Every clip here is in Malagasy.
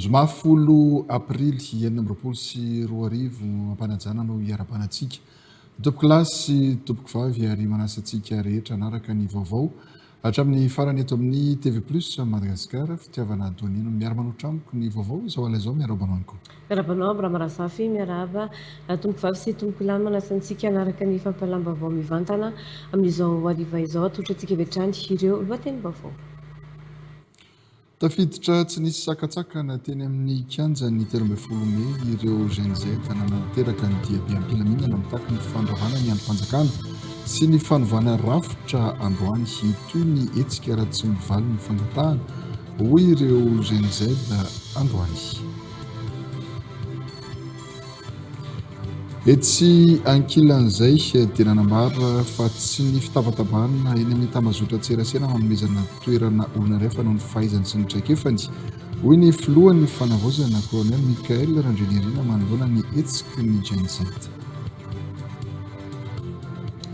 zoma 10 aprily 2024 ampanajana no iara-panatsika tompoko lasy tompoko vavy ary manasantsika rehetra anaraka ny vaovao hatramin'ny farany eto amin'ny TV+ Madagasikara fitiavana Antonino miara-manoatra amiko ny vaovao izao alazao miarabana amiko miarabanao Ramarasafy miaraba tompoko vavy sy tompoko lahy manasantsika anaraka ny fampalam-baovao mivantana amin'izao hariva izao atotrantsika vetrany ireo lohateny vaovao. Tafiditra tsy nisy sakatsakana teny amin'ny kianjan'ny 13 Mey ireo GNZ nanateraka ny diabe am-pilaminana mitaky ny fandravana ny androm-panjakana sy ny fanovana rafitra androany toy ny hetsika raha tsy mivaly ny fangatahana hoy ireo GNZ androany. Etsy ankilan'izay dia nanambara fa tsy ny fitabatabana eny amin'ny tambazotra tserasena manomezana toerana olona iray fa noho ny fahaizany sy ny traikefany hoy ny filohan'ny fanavaozana Colonel Michael Randrianirina manoloana ny hetsiky ny GNZ.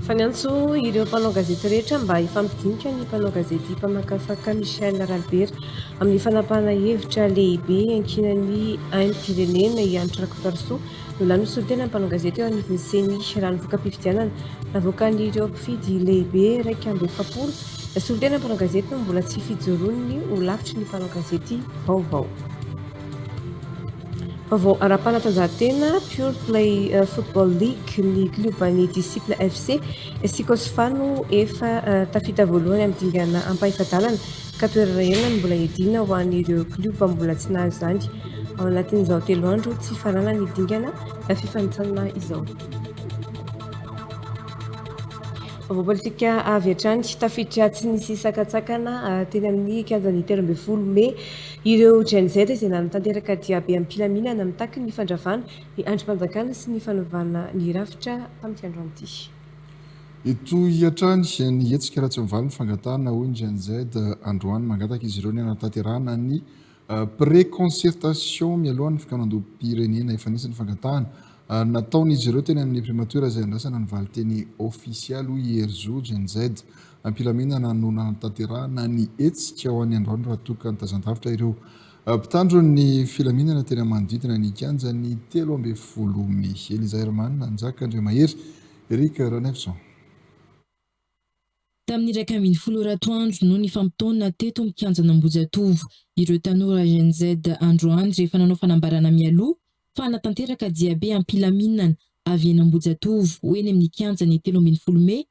Faniantso ireo mpanao gazety rehetra mba hifampidinika ny mpanao gazety mpamakafaka Michel Ralbert amin'ny fanapahana hevitra lehibe ankinan'ny aim-pirenena ianitra Rakotoarisoa no lany solitena mpanao gazety eo anivon'ny seny rano voka-pifidianana navoakan'ireo mpifidy lehibe raika amby efapolo solitena mpanao gazety no mbola tsy fijoroany ho lavitry ny mpanao gazety vaovao. Vaovao ara-panatanjahantena Pure Play Football League ny kluban'ny Disciple FC Sikosofano efa tafita voalohany amin'ny dingana ampaifadalana ka toerana enina no mbola edina ho an'ireo kluba mbola tsy nahazo izany ao anatin'izao 3 andro tsy farana ny dingana fifanitsanana izao. Vaovao politika avy hatrany tafiditra tsy nisy sakatsakana teny amin'ny kianjan'ny 13 Mey ireo GNZ izay nanatanteraka diabe am-pilaminana mitaky ny fandravana ny androm-panjakana sy ny fanovana ny rafitra tamin'ity andro an'ity. Ito hiatrany ny hetsika raha tsy mivaly ny fangatahana hoy ny GNZ androany mangataka izy ireo ny anatanterahana ny pré-concertation mialohan'ny fikanondom-pirenena efa nisy ny fangatahana nataon'izy ireo teny amin'ny primature izay andrasana ny valiteny ofisialy hoy Herzo GNZ am-pilaminana no nanatanterahana ny hetsika ho an'ny androany raha toka ny tazan-davitra ireo mpitandro ny filaminana teny manodidina ny kianjan'ny 13 Mey. Eliza Hermanina Njaka Andriamahery Eric Ranefson. Tamin'ny 1 ratoandro no ny fampitona teto mikianjana Ambojatovo ireo tanora GNZ androany rehefa nanao fanambarana mialoha fa natanteraka diabe am-pilaminana avy eny Ambojatovo ho eny amin'ny kianjan'ny 13 Mey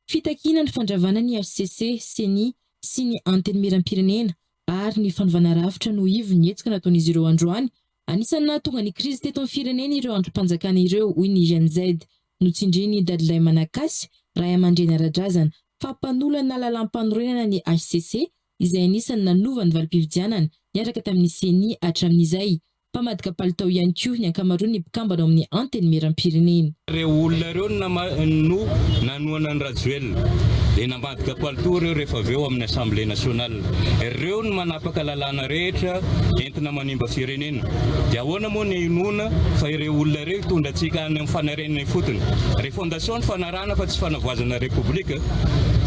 fitakina ny fandravana ny HCC, CENI sy ny anteny miram-pirenena ary ny fanovana rafitra no ivo ny hetsika nataon'izy ireo androany anisany nahatonga ny krizy teto amin'ny firenena ireo androm-panjakana ireo hoy ny GNZ notsindriny Dadilay Manakasy Ray Amandreny Radrazana fa mpanolana lalam-panorenana ny HCC izay anisany nanova ny valim-pifidianana niaraka tamin'ny CENI hatramin'izay pamadika palitao ihany koa ny ankamaroany mpikambana amin'ny anteny miram-pirenena. Ireo olona ireo no nanoana ny Rajoelina dia namadika palitao ireo rehefa avy eo amin'ny Assemblée nationale. Ireo no manapaka lalàna rehetra entina manimba firenena. Dia ahoana moa ny inona fa ireo olona ireo hitondra antsika any amin'ny fanarenana fotony. Refondation ny fanarana fa tsy fanavoazana repoblika.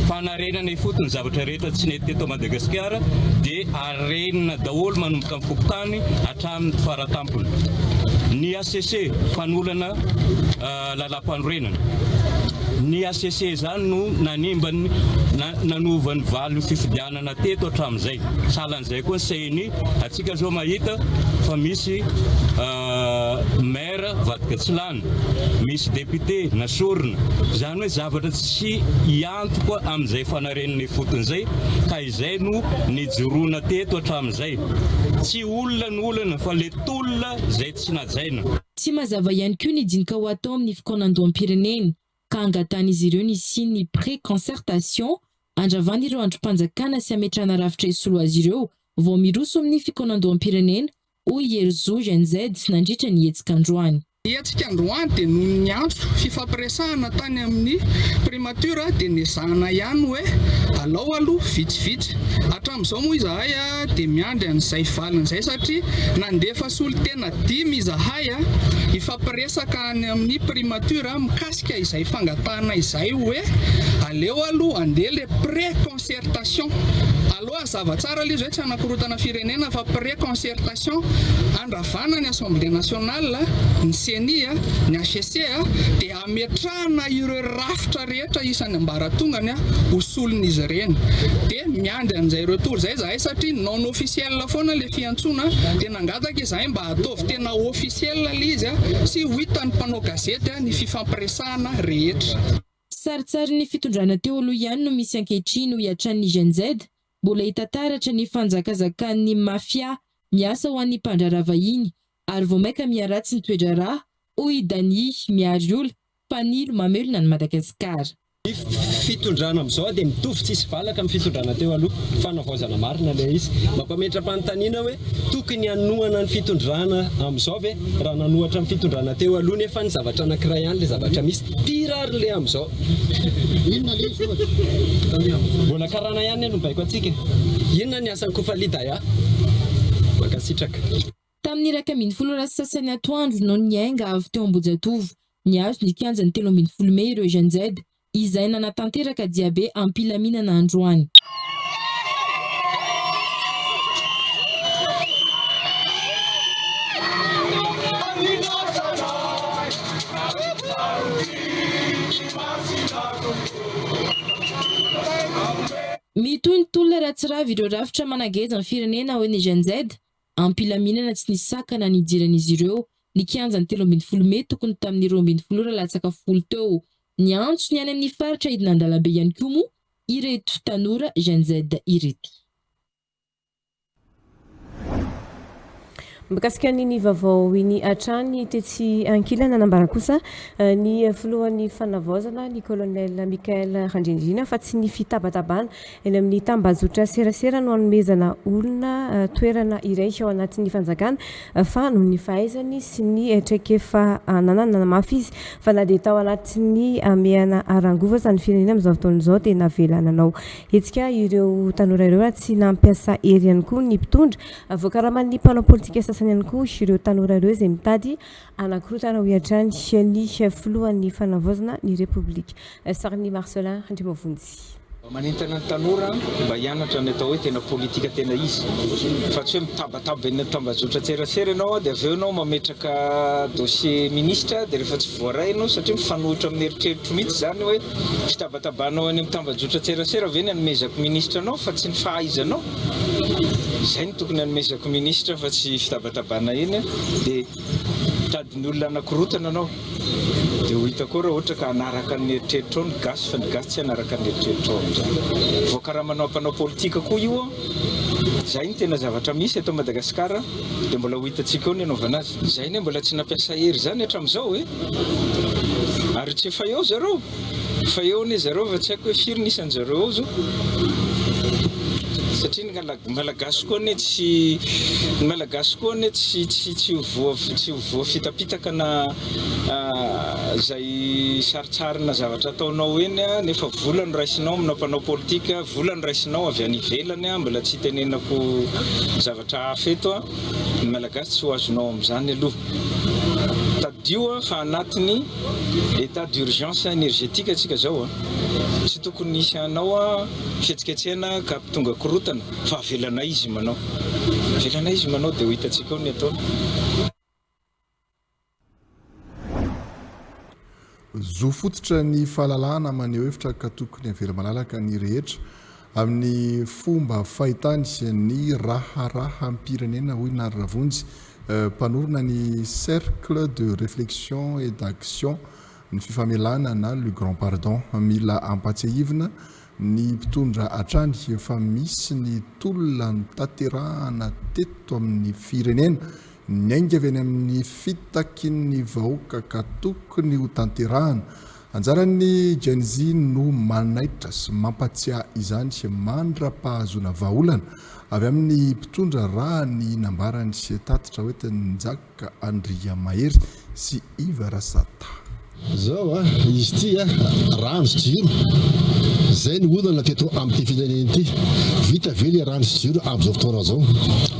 Fanarenana fotony zavatra rehetra tsy nety teto Madagasikara dia arenina daholo manomboka amin'ny fokontany hatramin'ny faratampony. Ny ACC fanolana lalam-panorenana. Ny ACC zany no nanimbany nanovany valo fifidianana teto hatramin'izay. Salan'izay koa ny CENI atsika zao mahita fa misy maire vadika Tsilana, misy député nasorina. Zany hoe zavatra tsy hiantoka amin'izay fanarenana fotony izay ka izay no nijoroana teto hatramin'izay. Tsy olona ny olana fa le tolona izay tsy najaina. Tsy mazava ihany koa ny dinika ho atao amin'ny fikonandoam-pirenena ka angatan'izy ireo ny siny pré-concertation andravana ireo androm-panjakana sy ametrahana rafitra isolo azy ireo vao miroso amin'ny fikonandoam-pirenena hoy Herzo GNZ nandritra ny hetsika androany. Hetsika androany dia noho ny antso fifampiresahana tany amin'ny primature dia niezahana ihany hoe alao aloha vitsivitsy. Hatramin'izao moa izahay dia miandry an'izay valin'izay satria nandefa solitena 5 izahay ifampiresaka any amin'ny primature mikasika izay fangatahana izay hoe aleo aloha andeha le pré-concertation aloha zava tsara ilay izy hoe tsy anakorotana firenena fa après concertation andravana ny assemblée nationale ny CENI ny HCC dia ametrahana ireo rafitra rehetra isan'ny ambaratongany ho solon'izy ireny dia miandry an'izay retour zay zahay satria non officiel foana le fiantsoana dia nangataka izahay mba ataovy tena officiel le izy sy ho hitan'ny mpanao gazety ny fifampiresahana rehetra. Saritsary ny fitondrana teo aloha ihany no misy ankehitriny ho iatran'ny GNZ, mbola hita taratra ny fanjakazakany mafia miasa ho an'ny mpandrara vahiny ary vao maika miaratsy ny toedrarà hoy Dany Miariola mpanilo mamelona ny Madagasikara. Fitondrana amizao dia mitovy tsisy valaka amin'ny fitondrana teo aloha fanavaozana marina ilay izy mampametra-panontaniana hoe tokony hanohana ny fitondrana amizao ve raha nanohatra amin'ny fitondrana teo aloha nefa ny zavatra anankiray ihany le zavatra misy tirary le amizao inona le izy mbola karana ihany no baiko atsika inona ny asan'ny kofalida ya makasitraka. Tamin'ny 1 sasany atoandro no niainga avy teo Ambojatovo niazo ny kianjany 13 Mey ireo GNZ izay nanatanteraka diabe ampilaminana androany. Mitony tolona ratsiravy ireo rafitra manageza amin'ny firenena ho ny GNZ ampilaminana tsy nisakana ny idiran'izy ireo ny kianjany 13 Mey tokony tamin'ny 12 latsaka 10 teo. Ny antso ny any amin'ny faritra Idinandalabe ihany koa moa ireto tanora GNZ ireto. Mikasika ny vaovao iny hatrany tetsy ankilana nambara kosa ny filohan'ny fanavaozana ny colonel Michael Randrindrina fa tsy ny fitabatabana eny amin'ny tambazotra serasera no hanomezana olona toerana iray ao anatin'ny fanjakana fa no ny fahaizany sy ny traikefa nanana mafy izy fa na dia tao anatin'ny ameana arangova zany firenena amin'izao fotoan'izao dia navelananao hetsika ireo tanora ireo tsy nampiasa hery ihany koa ny mpitondra voakaraman'ny mpanao politika sasany ihany koa ireo tanora ireo izay mitady anakorotana ho iatrany ny filohan'ny fanavaozana ny Repoblika. Sariny Marcelin Andrimavonjy. Manintana ny tanora mba hianatra ny atao hoe tena politika tena izy fa tsy hoe mitabataba eny tambazotra tserasera ianao dia avy eo ianao mametraka dossier ministre dia rehefa tsy voaray ianao satria mifanohitra amin'ny eritreritro mihitsy zany hoe fitabatabanao eny amin'ny tambazotra tserasera avy eny hanomezako ministre anao fa tsy ny fahaizanao izay ny tokony hanomezako ministre fa tsy fitabatabana eny dia mitady ny olona anakorotana anao dia ho hita koa raha ohatra ka hanaraka ny eritreritro ny gasy fa ny gasy tsy hanaraka ny eritreritro voakaraha manao mpanao politika koa io izay ny tena zavatra misy eto Madagasikara dia mbola ho hitantsika eo ny anaovana azy izay ny mbola tsy nampiasa hery zany hatramin'izao ary tsy efa eo zareo fa eo ny zareo fa tsy haiko hoe firy nisan'ny zareo eo zao satria ny malagasy koa ne tsy voa fitapitaka na zay saritsarina zavatra ataonao eny nefa vola ny raisinao aminao mpanao politika vola ny raisinao avy any ivelany mbola tsy tenenako zavatra hafa eto ny malagasy tsy ho azonao amin'izany aloha tadio fa anatin'ny état d'urgence énergétique atsika zao tsy tokony nisy anao fihetsiketsehana ka tonga korotana fa avelana izy manao dia ho hitantsika ao ny atao. Zo fototra ny fahalalahana maneho hevitra ka tokony avela malalaka ny rehetra amin'ny fomba fahitany sy ny raharaha ampirenena hoy Nary Ravonjy mpanorona ny cercle de réflexion et d'action ny fifamelana na le grand pardon mila ampatsiahivina ny mpitondra hatrany efa misy ny tolona mitaterahana teto amin'ny firenena ny ainga avy any amin'ny fitakin'ny vahoaka ka tokony ho tanterahana anjaran'ny Gen Z no manaitra sy mampatsiahy izany sy mandra-pahazoana vahaolana avy amin'ny mpitondra raha ny nambarany sy tatitra hoetiny Njaka Andria Mahery sy Iva Rasata. Zao izy ty rano sy jiro zay ny olana teto amin'ny firenena ity vita vely rano sy jiro amin'izao fotoana zao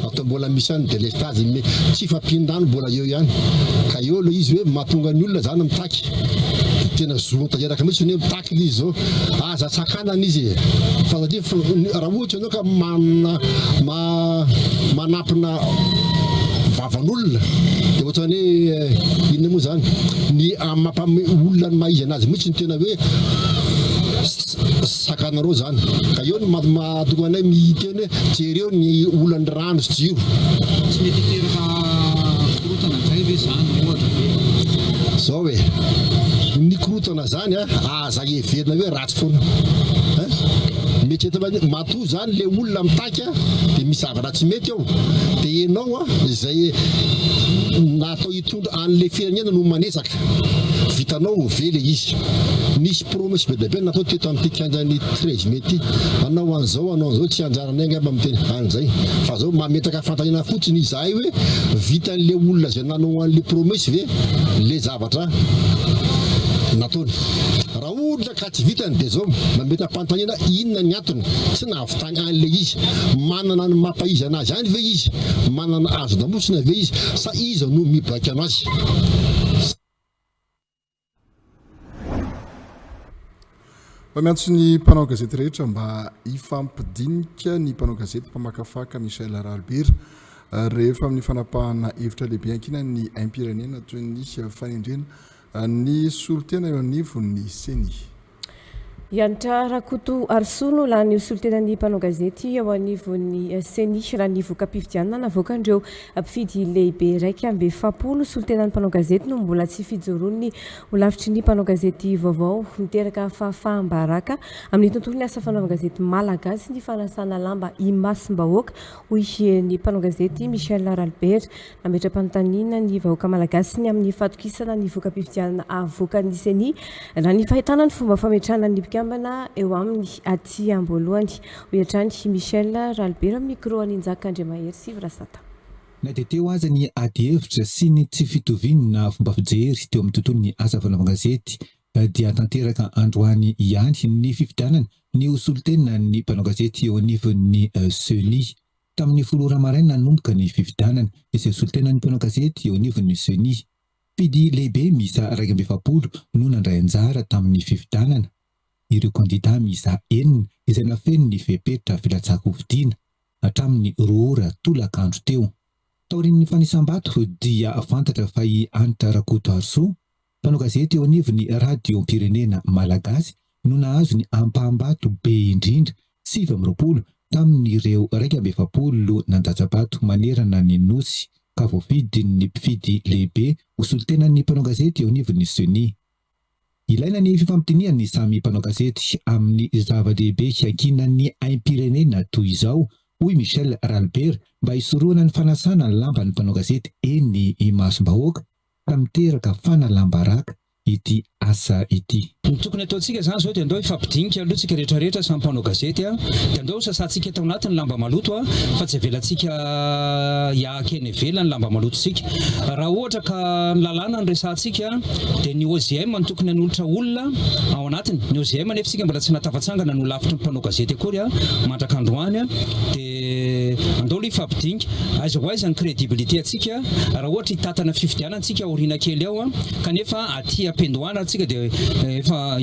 atao mbola misy any délestage me tsy fampindrano mbola eo ihany ka eo le izy hoe mahatonga ny olona zany mitaky tena zoa tanteraka mihitsy ny mitaky izy zao aza tsakanana izy fa satria raha ohatra ianao ka manampina vavan'olona dia ohatrany hoe inona moa zany ny mampame olona ny maizy anazy mihitsy ny tena hoe sakanareo zany ka eo ny mahatokana anay miteny hoe jereo ny olany rano sy jiro tsy mety teraka korotana zay ve zany ohatra zao hoe ny korotana zany aza everina hoe ratsy foana mety eto matoa zany le olona mitaky dia misy zavatra tsy mety ao dia ianao izay natao hitondra an'le firenena no manesaka vitanao vele izy nisy promesy be dia be natao teto amin'ity kianjany 13 mety anao an'izao tsy anjarana angamba miteny an'izay fa zao mametaka fantaniana fotsiny izahay hoe vitan'le olona zay nanao an'le promesy ve le zavatra nataony raha ohatra ka tsy vitany dia zao mamety ampantaniana inona ny antony tsy nahavitany an'le izy manana ny mampaizy anazy any ve izy manana azo damosina ve izy sa izy no mibaika anazy fa miantso ny mpanao gazety rehetra mba hifampidinika ny mpanao gazety mpamakafaka Michel Ralbert rehefa amin'ny fanapahana hevitra lehibe ankina ny aim-pirenena toy ny fanendrena ny solotena eo anivon'ny seni Iantra Rakoto Arsono la ny solitenan'ny mpanao gazety eo anivon'ny seni raha ny voka-pifidianana navoakandreo mpifidy lehibe raika amby 700 solitenan'ny mpanao gazety no mbola tsy fijoroan'ny holavitry ny mpanao gazety vaovao miteraka fahambaraka amin'ny tontolon'ny asa fanaovana gazety malagasy ny fanasana lamba imasim-bahoaka hoy ny mpanao gazety Michel Ralbert nametra-panontaniana ny vahoaka malagasy ny amin'ny fatokisana ny voka-pifidianana avoakan'ny seni raha ny fahitana ny fomba fametrahana ny ambana eo amin'ny aty amboalohany hoatrany Michel Ralbert micro aninjaka Andriamahery sy Vrasata na dia teo aza ny ady hevitra sy ny tsy fitoviana fomba fijery teo amin'ny tontolon'ny asa fanaovana gazety dia tanteraka androany ihany ny fifidianana ny solitenana ny mpanao gazety eo anivon'ny seni tamin'ny folora maraina nanomboka ny fifidianana izay solitenana ny mpanao gazety eo anivon'ny seni fidy lehibe misa 270 no nandray anjara tamin'ny fifidianana ireo kandida misa 4 izay nafeno ny fepetra filatsaka hovidiana hatramin'ny 2 ora tolakandro teo taorin'ny fanisam-bato dia fantatra fa Anitra Rakoto Arso mpanao gazety eo anivon'ny radio pirenena malagasy no nahazo ny ampaham-bato be indrindra 7 tamin'ireo 270 nandaja-bato manerana ny nosy ka voavidin'ny mpifidy lehibe ho solitenan'ny mpanao gazety eo anivon'ny seni ilaina ny fifampitiniana ny samy mpanao gazety amin'ny zava-dehibe hiankinan'ny aim-pirenena toy izao hoy Michel Ralbert mba hisoroana ny fanasana ny lamba ny mpanao gazety eny imasom-bahoaka ka miteraka fanalambaraka ity asa ity ny tokony ataontsika zany zao dia andao ifampidinika aloha tsika rehetrarehetra samy mpanao gazety dia andao sasantsika tao anatin'ny lamba maloto fa tsy avelantsika hiahakeny evela ny lamba malototsika raha ohatra ka ny lalàna ny resantsika dia ny OGM no tokony hanolotra olona ao anatiny ny OGM nefa tsika mbola tsy natafatsangana no lavitra ny mpanao gazety akory mandrakandroany dia andao aloha ifampidinika aiza ho aiza ny crédibilité atsika raha ohatra hitatana fifidianantsika aoriana kely ao kanefa aty ampendoana atsika dia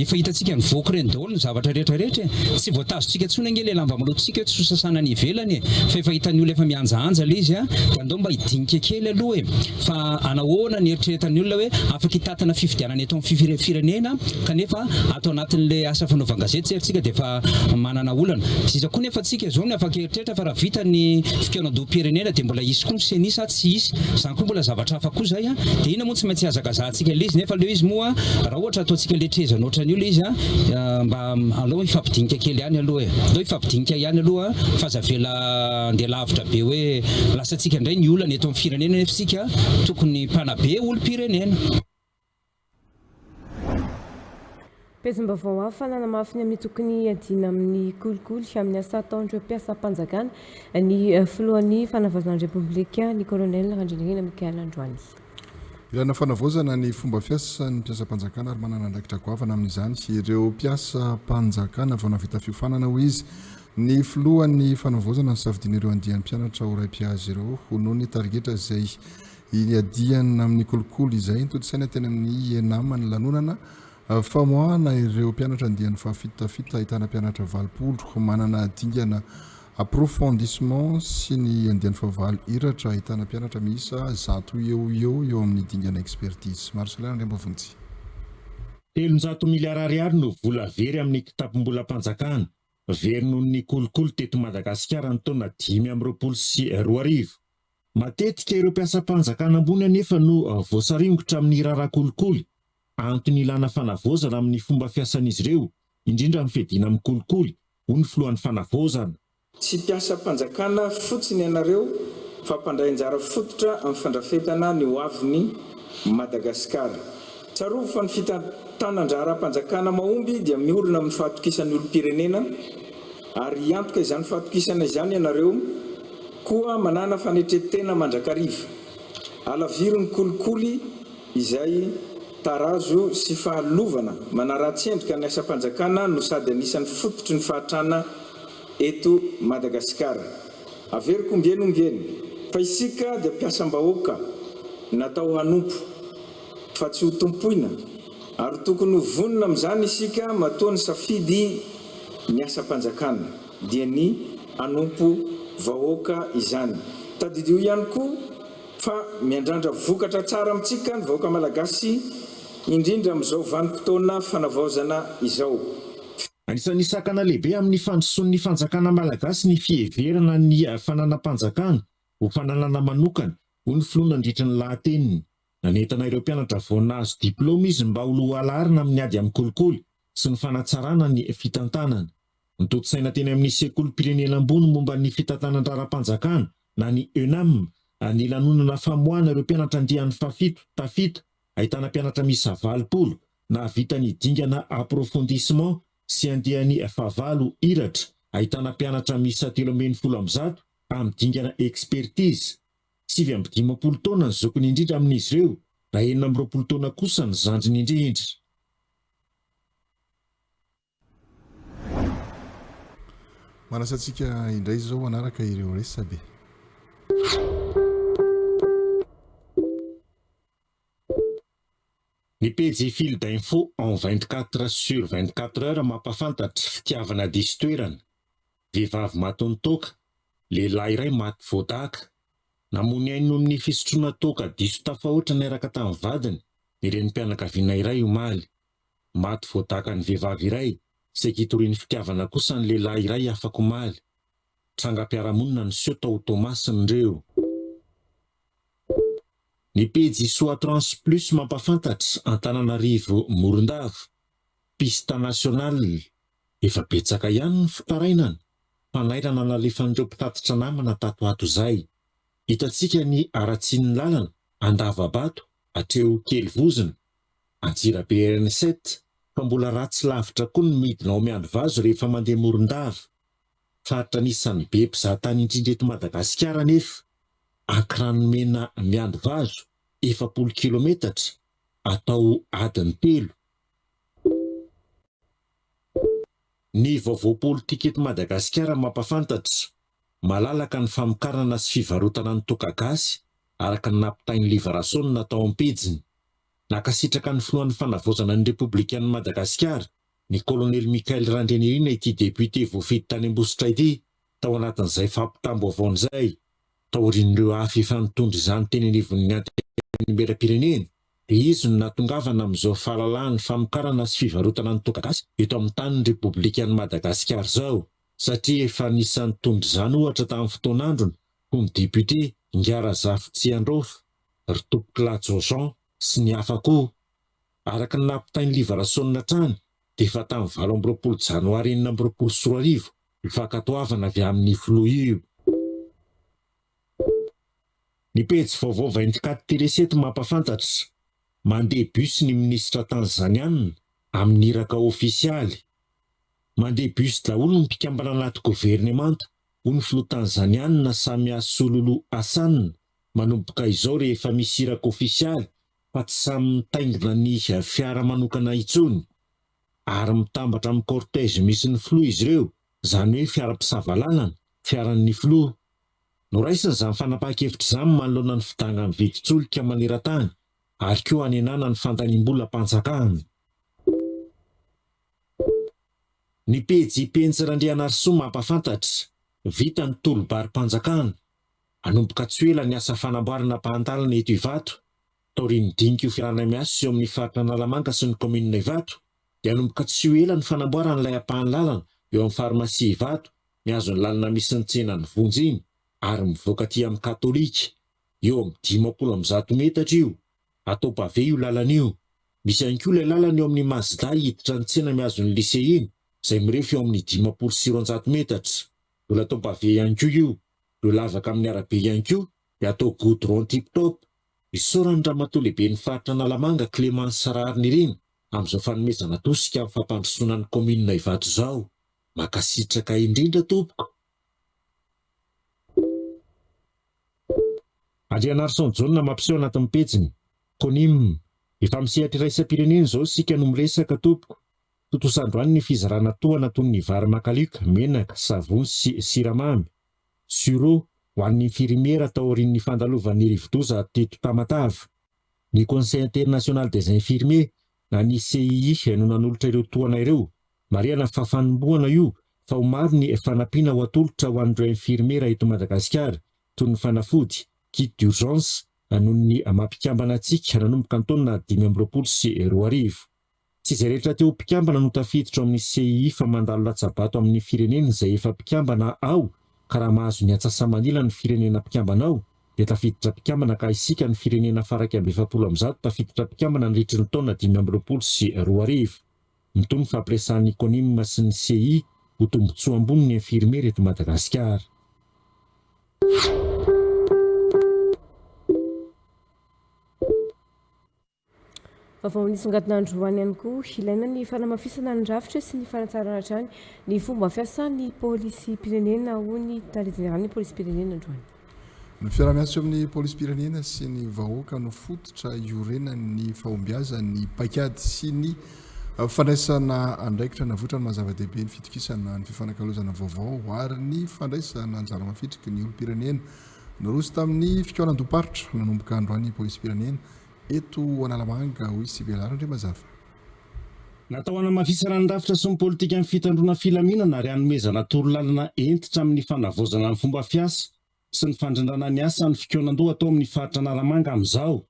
efa hitantsika ny voky reny daholo ny zavatra rehetrarehetra tsy voatazontsika tsony ange le lamba malototsika hoe tsy sasana ny ivelany fa efa hitan'ny olona efa mianjaanja le izy dia andao mba hidinika kely aloha fa anahoana ny eritreretan'ny olona hoe afaka hitatana fifidianana eto amin'ny firenena kanefa atao anatin'le asa fanaovana gazety tsika dia efa manana olana iza koa nefa tsika zao ny afaka eritreritra fa raha vita ny fikaonan-doha-pirenena dia mbola isy koa ny seni sa tsy isy zany koa mbola zavatra hafa koa zay dia ina moa tsy maintsy hazakazahantsika le izy nefa leo izy moa raha ohatra ataontsika letrezana ohatran'ny io le izy mba aloha ifampidinika kely ihany aloha aloha ifampidinika ihany aloha fa zavela andeha lavitra be hoe lasantsika indray ny olana eto amin'ny firenena nefa sika tokony mpanabe olo-pirenena pezim-baovao hafa nanamafiny amin'ny tokony adina amin'ny kolikoly amin'ny asa ataondreo mpiasa-mpanjakana ny filohan'ny fanavaozana repoblika ny colonel Randrinirina Mikael Androany ilana fanavaozana ny fomba fiasan'ny mpiasa-mpanjakana ary manana andraikitra goavana amin'izany ireo mpiasa-mpanjakana vao navita fiofanana ho izy ny filohan'ny fanavaozana ny safidian'ireo andian'ny mpianatra ho ray-mpiazy ireo ho noho ny targetra izay adiana amin'ny kolikoly izay nitodisaina teny amin'ny enamany lanonana famoahana ireo mpianatra andian'ny fahafitafita ahitana mpianatra 20 manana dingana approfondissement sy ny andian'ny fahavalo iratra ahitana mpianatra miisa 100 eo amin'ny dingana expertise. Marcelin Andriambavonjy. 300 miliara ariary no vola very amin'ny kitapom-bolam-panjakana very noho ny kolikoly teto Madagasikara ny taona 2024. Matetika ireo mpiasam-panjakana ambony anefa no voasaringotra amin'ny rara-kolikoly antony ilana fanavozana amin'ny fomba fiasan'izy ireo, indrindra amin'ny fiadiana amin'ny kolikoly, ho ny filohan'ny fanavozana. Tsy mpiasam-panjakana fotsiny ianareo fa mpandray anjara fototra amin'ny fandrafetana ny hoaviny Madagasikara. Tsarovo fa ny fitantanandrara-panjakana mahomby dia miorina amin'ny fahatokisan'ny olom-pirenena ary antoka izany fahatokisana izany ianareo koa manana fanetretena mandrakariva. Alaviro ny kolikoly izay tarazo sy fahalovana manaratsendrika ny asa-panjakana no sady anisan'ny fototry ny fahatrana eto Madagasikara. Averiko ombieny fa isika dia mpiasam-bahoaka natao hanompo fa tsy ho tompoina ary tokony ho vonona amin'izany isika matoa ny safidy ny asa-panjakana dia ny hanompo vahoaka izany. Tadidio ihany koa fa miandrandra vokatra tsara amintsika ny vahoaka malagasy indrindra amin'izao vanim-potoana fanavaozana izao. Anisan'ny sakana lehibe amin'ny fandrosoan'ny fanjakana malagasy ny fieverana ny fananam-panjakana ho fananana manokana ho ny filoana andritra ny lahateniny. Nanentana ireo mpianatra vao nahazo diplôma izy mba ho lohalarina amin'ny ady amin'ny kolikoly sy ny fanatsarana ny fitantanana. Nitotosaina teny amin'ny sekolim-pirenena ambony momba ny fitantanan-draram-panjakana na ny EUNAM ny lanonana famoahana ireo mpianatra andian'ny fahafito ahitana mpianatra miisa 20 na vita ny dingana approfondissement sy andian'ny fahavalo iratra ahitana mpianatra miisa 13 amin'ny dingana expertise. 9 taona ny zokony indrindra amin'izy ireo raha 20 taona kosa ny zandriny indrindra. Manasantsika indray zao anaraka ireo resabe. Ny pejy fil d'info en 24 sur 24 heures mampafantatra fitiavana diso toerana. Vehivavy maty toka, lehilahy iray maty voadaka. Namony ainy noho ny fisotroana toka diso tafahoatra niaraka tamin'ny vadiny, ireny mpianakaviana iray omaly. Maty voadaka ny vehivavy iray, sekitorian'ny fitiavana kosa ny lehilahy iray afaka omaly. Trangam-piarahamonina ny sio tao Tomasin'ireo. Ny pejy Soa Trans Plus mampafantatra Antananarivo Morondava. Pista nasional efa betsaka ihany ny fitarainana. Fanairana nalefan'ireo mpitatitra namana tato ato izay. Hitantsika ny aratsian'ny lalana Andavabato hatreo Kelivozona. Antsirabe RN7 fa mbola ratsy lavitra koa ny midina ao Miandovazo rehefa mandeha Morondava. Faritra anisan'ny be mpizahatany indrindra eto Madagasikara nefa. Ankiranomena Miandovazo 40 kilometatra atao adiny 3. Ny vaovao politika eto Madagasikara mampafantatra malalaka ny famokarana sy fivarotana ny toka gasy araka ny nampitain'ny Livrason natao am-pejiny. Nakasitraka ny filohan'ny fanavozana ny Republikan'ny Madagasikara ny Colonel Michael Randrianirina ity député voafidy tany Ambositra ity tao anatin'izay fampitamboavaon'izay. Taorin'ireo afy efa nitondra izany teny anivon'ny antenimieram-pirenena dia izy no natongavana amin'izao fahalalahany famokarana sy fivarotana ny toka gasy eto amin'ny tanin'ny Republikan'ny Madagasikara zao. Satria efa nisan'ny tondra izany ohatra tamin'ny fotoan'androny ho ny député Ngarazafy Tsiandrofa, Ritopo Latsojan sy ny hafa koa. Araka ny nampitain'ny Livrason trany dia efa tamin'ny 20 Janoary 2024 ifankatoavana avy amin'ny filoha io. Ny pejy vaovao 24-7 mampafantatra mandeha bus ny ministra tanzaniana amin'ny iraka ofisialy. Mandeha bus daholo ny mpikambana anaty governemanta ho ny filoha tanzaniana Samia Suluhu Hassan manomboka izao rehefa misy iraka ofisialy fa tsy samy mitaingina ny fiara manokana intsony ary mitambatra amin'ny cortège misy ny filoha izy ireo, izany hoe fiara-pisavalana, fiaran'ny filoha. Noraisina izany fanapahan-kevitra izany manoloana ny fidangana vidy-tsolika maneran-tany ary koa hanenana ny fandaniam-bola mpanjakana. Ny pejy Pentsirandrianarsoa mampafantatra vita ny tolobary-panjakana anomboka tsy ela ny asa fanamboarana pahantalana eto Ivato taorian'ny dinika io firana miaso eo amin'ny faritra Analamanga sy ny kominina Ivato dia anomboka tsy ela ny fanamboarana ilay ampahan'ny lalana eo amin'ny farmasia Ivato miazo ny lalana misy ny tsenan'ny vonjy iny ary mivoaka aty amin'ny katolika eo amin'ny 500 metatra io atao pave io lalana io. Misy ihany koa ilay lalana eo amin'ny Mazda hiditra ny tsena miazo ny lisea iny izay mirefy eo amin'ny 500 metatra. Mbola atao pave ihany koa io. Ireo lavaka amin'ny arabe ihany koa dia atao goudron tip-top. Isaorany ramatoa lehibe ny faritra Analamanga Clémence Sarariny ireny amin'izao fanomezana tosika amin'ny fampandrosoana ny kominina Ivato izao. Makasitraka indrindra tompoko. Andrianarison Jaune mampiseho anatin'ny pejiny. Konim, efa misehatra iraisam-pirenena izao sika no miresaka tompoko. Totosandroany ny fizarana toana toy ny vary makalioka, menaka, savony sy siramamy. Suro ho an'ny infirmiera tao aorian'ny fandalovan'ny rivodoza teto Tamatave. Ny Conseil international des infirmiers na ny CII no nanolotra ireo toana ireo. Mariana fa fanombohana io fa ho maro ny fanampiana ho atolotra ho an'ireo infirmiera eto Madagasikara toy ny fanafody, kit d'urgence noho ny mampikambana antsika nanomboka ny taona 2022. Tsy izay rehetra teo mpikambana no tafiditra amin'ny CII fa mandalo latsabato amin'ny firenena izay efa mpikambana ao ka raha mahazo ny atsasa-manila ny firenena mpikambana ao dia tafiditra mpikambana ka isika ny firenena faraka amby 700 tafiditra mpikambana nandritra ny taona 2022. Mitony fampiresan'ny Konim sy ny CII ho tombotsoa ambony ny infirmiera eto Madagasikara. Vaovao nisongadin'andro hoany ihany koa ilaina ny fanamafisana ny rafitra sy ny fanatsarana hatrany ny fomba fiasan'ny pôlisy pirenena ho ny tarizin'ny pôlisy pirenena androany. Ny fiaramiasa amin'ny pôlisy pirenena sy ny vahoaka no fototra iorenan'ny fahombiazan'ny paikady sy ny fandraisana andraikitra navotra ny mazava-dehibe ny fitokisana ny fifanakalozana vaovao ary ny fandraisana anjara mafitriky ny olo-pirenena noroso tamin'ny fikaonan-doparitra nanomboka androany pôlisy pirenena eto Analamanga hoy Sibelarandre mazava. Natao hanamafisana ny rafitra sy ny politika amin'ny fitandrona filaminana ary hanomezana torolalana entitra amin'ny fanavozana ny fomba fiasa sy ny fandrindrana ny asa ny fikaonan-doha atao amin'ny faritra Analamanga amin'izao.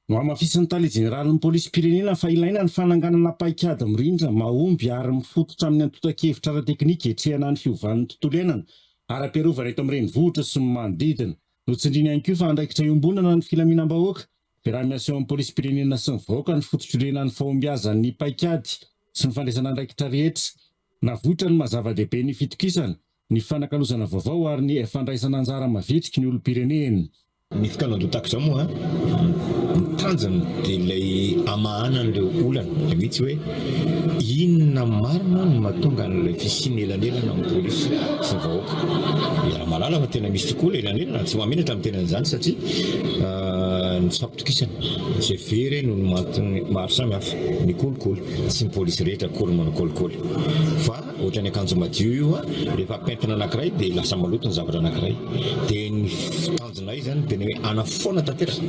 No hamafisan'ny tale jeneralin'ny pôlisy pirenena fa ilaina ny fananganana paikady mirindra mahomby ary mifototra amin'ny antotan-kevitra ara-teknika etrehana ny fiovan'ny tontolo iainana ary ampiarovana eto amin'ny renivohitra sy ny manodidina. Notsindrina ihany koa fa andraikitra iombonana ny filaminam-bahoaka. Fiaramiasa eo amin'ny pôlisy pirenena sy ny vahoaka ny fototr'iorenan'ny fahombiazan'ny paikady sy ny fandraisana andraikitra rehetra. Navotra ny mazava-dehibe ny fitokisana, ny fanakalozana vaovao ary ny fandraisana anjara mavitriky ny olo-pirenena. Ny fikaonan-doha tahaka izao moa tanjany dia ilay amahana an'ireo olana dia mihitsy hoe inona marina no mahatonga an'ilay fisiana elanelana amin'ny pôlisy sy ny vahoaka. Raha malala fa tena misy tokoa ilay elanelana tsy mamenatra amin'ny tenan'izany satria ny fampitokisana izay very no maro samy hafa ny kolikoly sy ny pôlisy rehetra koly mana kolikoly fa ohatran'ny akanjo madio io rehefa pentina anankiray dia lasa maloto ny zavatra anankiray dia ny tanjona izany dia ny hoe anafoana tanteraka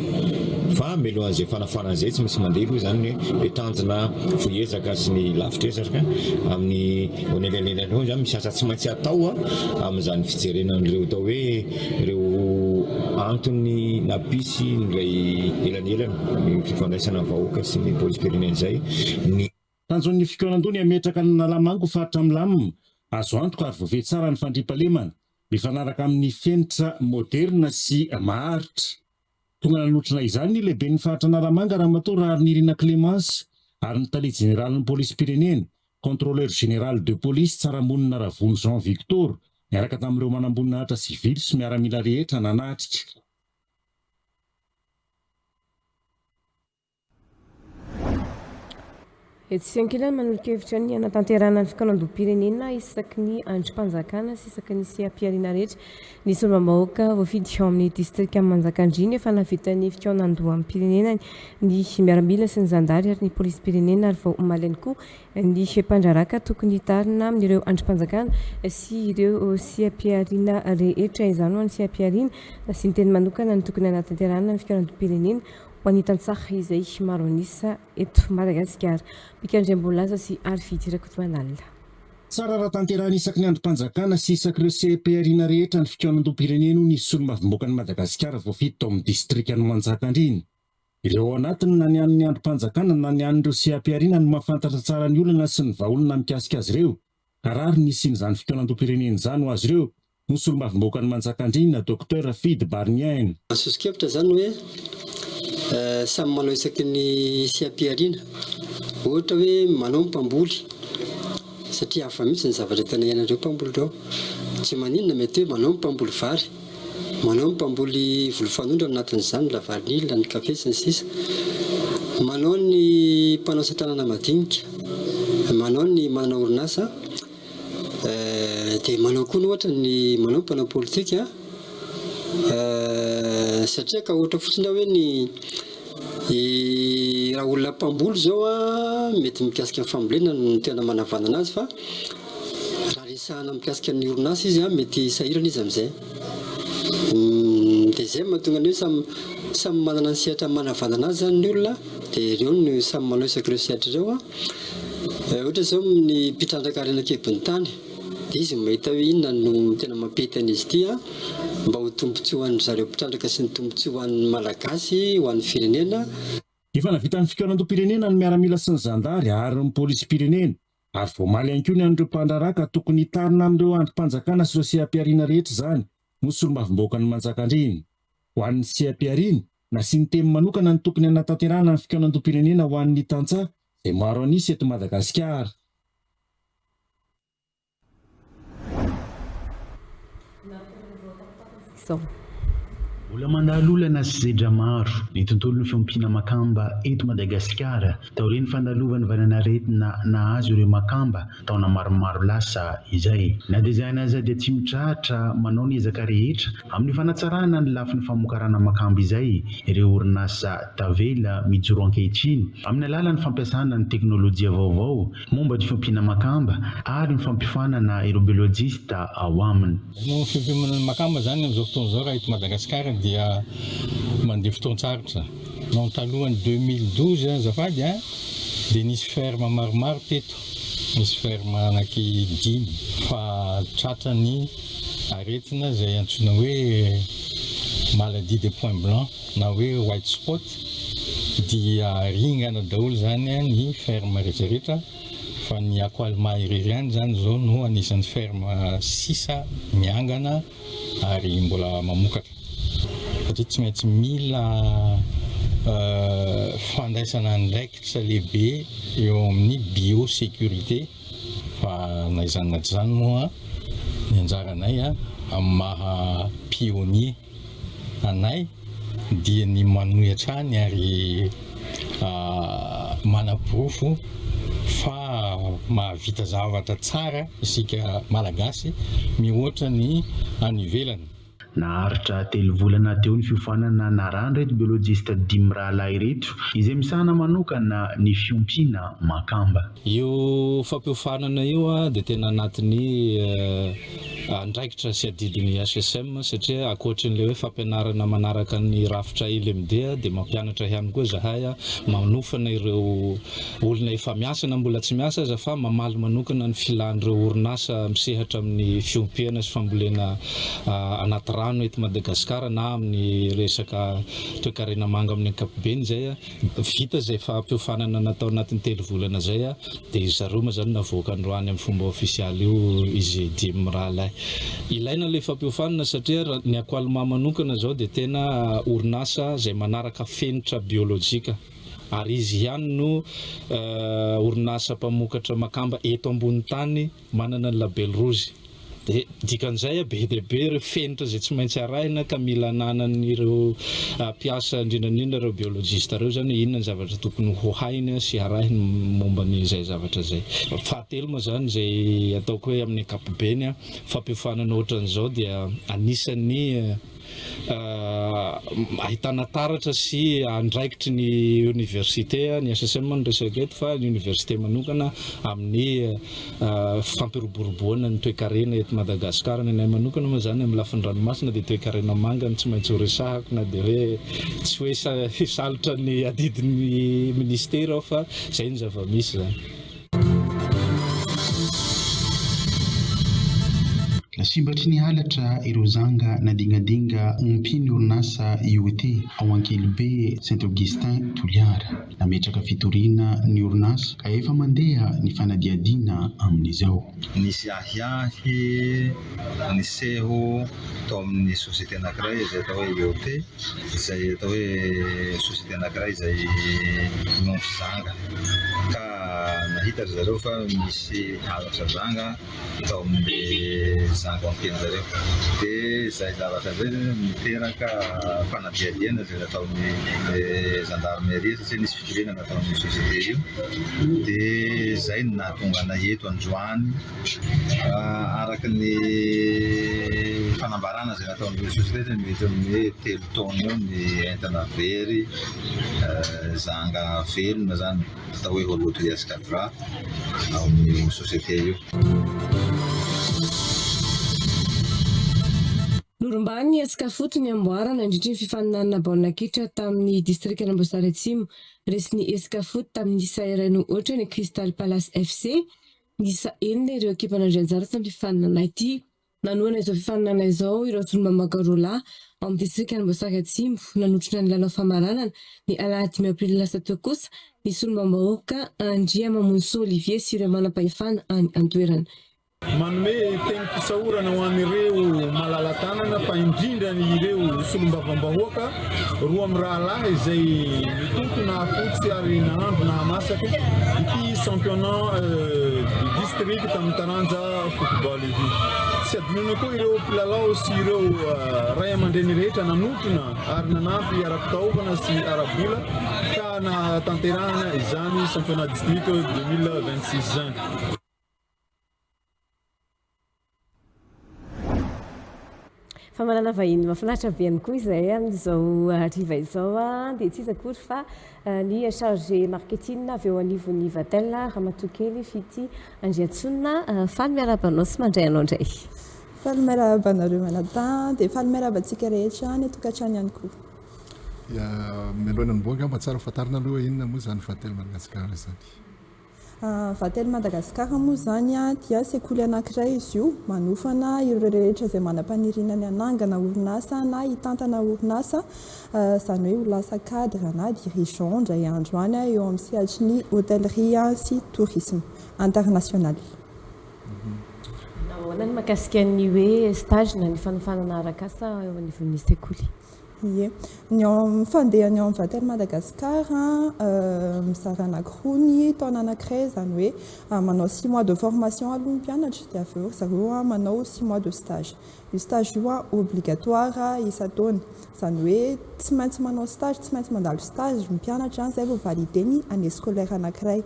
fa melohan'izay fanafoanan'izay tsy misy mandeha aloha izany hoe tanjona vohezaka sy ny lavitrezaka amin'ny onelelelao izany misy asa tsy maintsy atao amin'izany fijerenan'ireo atao hoe ireo antony napisy ilay elanelana ny fifandraisana vahoaka sy ny pôlisy pirenena izay. Tanjon'ny fikaonan-doha ny ametraka ny Analamanga ho faritra milamina azo antoka ary voafehy tsara ny fandriampahalemana mifanaraka amin'ny fenitra moderna sy maharitra. Tonga nanotrona izany ny lehibe ny faritra Analamanga ramatoa Rarinirina Clémence ary ny tale jeneralin'ny pôlisy pirenena contrôleur général de police Tsaramonina Ravony Jean Victor miaraka tamin'ireo manam-boninahitra sivily sy miaramila rehetra nanatrika. Etsy ankilany manoloka-hevitra ny anatanterana ny fikaonan-doha-pirenena isaky ny androm-panjakana sy isaky ny seha-piariana rehetra ny solombam-bahoaka voafidy ao amin'ny distrika Manjakandriana efa nahavita ny fikaonan-doha amin'ny pirenena ny miaramila sy ny zandary ary ny pôlisy pirenena ary vao malainy koa ny mpandraraka tokony tarina amin'ireo androm-panjakana sy ireo seha-piariana rehetra izany ho an'ny seha-piariana sy ny teny manokana ny tokony anatanterana ny fikaonan-doha-pirenena ho an'hitan-tsaha izay maro anisa eto Madagasikara. Bikandriambolaza sy ary fidirako manalina. tsara raha tanterahana isaky ny androm-panjakana sy isaky ireo CPR-na rehetra ny fikaonam-do-pirenena ho nisy solombavimboaka ny Madagasikara voafito tao amin'ny distrika ny Manjakandriana. Ireo ao anatiny na ny an'ny androm-panjakana na ny an'ireo CPR-na no mahafantatra tsara ny olona sy ny vahaolona mikasika azy ireo. Karary nisy n'izany fikaonam-do-pirenena izany ho azy ireo no solombavimboaka ny Manjakandriana Dr Fidy Barniain. Sosokevitra zany hoe samy manao isaky ny CPR-na. Ohatra hoe manao mpamboly satria hafa mihitsy ny zavatra tena iainareo mpamboly reo. Tsy maninona mety hoe manao mpamboly vary, manao mpamboly volofanondro anatin'izany la vanille, ny kafe sy ny sisa. Manao ny mpanao asa-tanana madinika, manao ny manana orinasa, dia manao koa ohatra ny manao mpanao politika. Satria ka ohatra fotsiny hoe ny raha olona mpamboly zao mety mikasika ny fambolena no tena manavanana azy, fa raha resahana mikasika ny orinasa izy mety sahirana izy amin'izay. Dia izay mahatonga ny hoe samy manana ny sehatra manavanana azy zany ny olona, dia ireo no samy manao isaky ireo sehatra ireo. Ohatra zao ny mpitrandraka renakebon'ny tany, dia izy mahita hoe inona no tena mampety an'izy ity mba ho tombontsoa ho an'ny zareo mpitrandraka sy ny tombontsoa ho an'ny malagasy, ho an'ny firenena. Efa navita ny fikaonam-do-pirenena ny miaramila sy ny zandary ary ny pôlisy-pirenena, ary voamaly ihany koa ny an'ireo mpandraraka tokony hitarina amin'ireo androm-panjakana sy ireo CPR-na rehetra izany no solombavimboaka ny Manjakandriana. Ho an'ny CPR-na na sy ny teny manokana ny tokony hanatanterahana ny fikaonam-do-pirenena ho an'ny tantsaha izay maro anisy eto Madagasikara. Mbola mandalolana sy zedra maro ny tontolon'ny fiompiana makamba eto Madagasikara. Taorian'ny fandalovany vananaretina nahazo ireo makamba taona maromaro lasa izay. Na dia izay aza dia tsy mitrahatra manao ny ezaka rehetra amin'ny fanatsarana ny lafin'ny famokarana makamba izay ireo orinasa tavela mijoro ankehitriny amin'ny alalan'ny fampiasana ny teknôlôjia vaovao momba ny fiompiana makamba ary ny fampifanana ireo biolojista ao aminy. Ny fiompiana makamba zany amin'izao fotoana izao raha eto Madagasikara dia mandeha fotoan-tsarotra. Naho talohany 2012 azafady dia nisy ferme maromaro teto, nisy ferme anaky 5 fa tratra ny aretina izay antsoina hoe maladie des points blancs na hoe white spot, dia ringana daholo zany ny ferme rehetrarehetra. Fa ny Akoalma irery ihany zany zao no anisan'ny ferme 6 miangana ary mbola mamokatra. Satria tsy maintsy mila fandraisana andraikitra lehibe eo amin'ny biosécurité, fa na izany na tsy izany moa ny anjaranay amin'ny maha pionnier anay dia ny manohitra any ary manapirofo fa mahavita zavatra tsara isika malagasy mihoatra ny any ivelany. Naharitra 3 volana teo ny fiofanana narany reto biolojista 5 rahalahy reto izay misahana manokana ny fiompiana makamba. Io fampiofanana io dia tena anatin'ny andraikitra sy adidin'ny HSM, satria ankoatran'ilay hoe fampianarana manaraka ny rafitra LMD dia mampianatra ihany koa zahay manofana ireo olona efa miasa na mbola tsy miasa aza, fa mamaly manokana ny filan'ireo orinasa misehatra amin'ny fiompiana sy fambolena anaty rano eto Madagasikara na amin'ny resaka toe-karena manga amin'ny ankapobeny zay. Vita zay fampiofanana natao anatin'ny 3 volana zay dia zareo ma zany navoaka androany amin'ny fomba ofisialy io izy 5 rahalahy. Ilaina ilay fampiofanana satria ny Akoalma manokana zao dia tena orinasa zay manaraka fenitra biolojika, ary izy ihany no orinasa mpamokatra makamba eto ambony tany manana ny label rouge. Dia dikan'izay be dia be ireo fenitra zay tsy maintsy arahina ka mila ananan'ireo mpiasa indrindrandrindra ireo biolojista ireo zany inona ny zavatra tokony ho hainy sy arahiny momba n'izay zavatra zay. Fahatelo moa zany zay ataoko hoe amin'ny ankapobeny fampihofanana ohatran'izao dia anisan'ny ahitana taratra sy andraikitry ny université, ny HSM no resaka eto, fa ny université manokana amin'ny fampiroboroboana ny toe-karena eto Madagasikara. Ny anay manokana moa zany amin'ny lafin'ny ranomasina dia toe-karena manga no tsy maintsy ho resahako, na dia hoe tsy hoe salotra ny adidin'ny ministera fa izay ny zava-misy zany. Simbatry ny halatra ireo zanga nadingadinga ompiny orinasa IOT ao Ankelibe Saint-Augustin Toliara. Nametraka fitoriana ny orinasa ka efa mandeha ny fanadiadiana amin'izao. Nisy ahiahy niseho tao amin'ny société anankiray izay atao hoe IOT, izay atao hoe société anankiray izay miompy zanga. Ka nahita zareo fa misy halatra zanga tao amin'ny zanga ampeny zareo. Dia izay zavatra izay miteraka fanadiadiana izay nataon'ny gendarmerie satria nisy fitoriana nataon'ny société io. Dia izay nahatonga anay eto androany araka ny fanambarana izay nataon'ny société mety amin'ny 3 taona eo ny entana very zanga velona zany atao hoe Roboto Escadra ao amin'ny société io. Norumbany Escafoot ny amboarana nandritra ny fifaninanana baolina kitra tamin'ny district Anamboasary Atsimo. Resy ny Escafoot tamin'ny sairano ohatra ny Crystal Palace FC. Nisa enina ireo ekipa nandrajara tamin'ny fifaninana ity. Nanoana izao fifaninana izao ireo Solomba Magarola ao amin'ny district Anamboasary Atsimo. Nanotrona ny lalao famaranana ny alahady 5 aprily lasa teo kosa ny Solomba Mahoaka Andria Mamonso Olivier sy ireo manam-pahefana any an-toerana. Manome teny fisaorana ho an'ireo malala-tanana fa indrindra ireo solombavambahoaka roa amin'ny rahalahy izay mitompona fotsy ary nahandro nahamasaka ity championnat district tamin'ny taranja football ity. Tsy adinona koa ireo mpilalao sy ireo ray aman-dreny rehetra nanotona ary nanampy ara-pitaovana sy ara-bola ka natanterahana izany championnat district 2026 zany. Famanana vahiny mahafinaritra be ihany koa izay amin'izao hariva izao dia tsy iza akory fa ny chargé marketing avy eo anivon'ny Vatel Ramatokely Fity Andriantsonina. Faly miarabanao sy mandray anao indray. Faly miarabanareo manatan dia faly miarabantsika rehetra ny tokantrano ihany koa. Mialohan'ny mboga mba tsara fatarina aloha inona moa zany Vatel Madagasikara zany? Vatel Madagasikara moa zany dia sekoly anankiray izy io manofana ireo rehetra izay manam-paniriana ny anangana orinasa na hitantana orinasa izany hoe ho lasa cadre na dirigeant indray andro any eo amin'ny sehatry ny hôtellerie sy tourisme international. Nahoana ny mahakasika ny hoe stage na ny fanofanana arak'asa eo anivon'ny sekoly? Ie, ny fandehany ao amin'ny Vatel Madagasikara mizara anankiroa ny taona anankiray izany hoe manao 6 mois de formation aloha ny mpianatra dia avy eo zareo manao 6 mois de stage. Io stage io obligatoire isan-taona izany hoe tsy maintsy manao stage, tsy maintsy mandalo stage ny mpianatra izay vao validé ny année scolaire anankiray.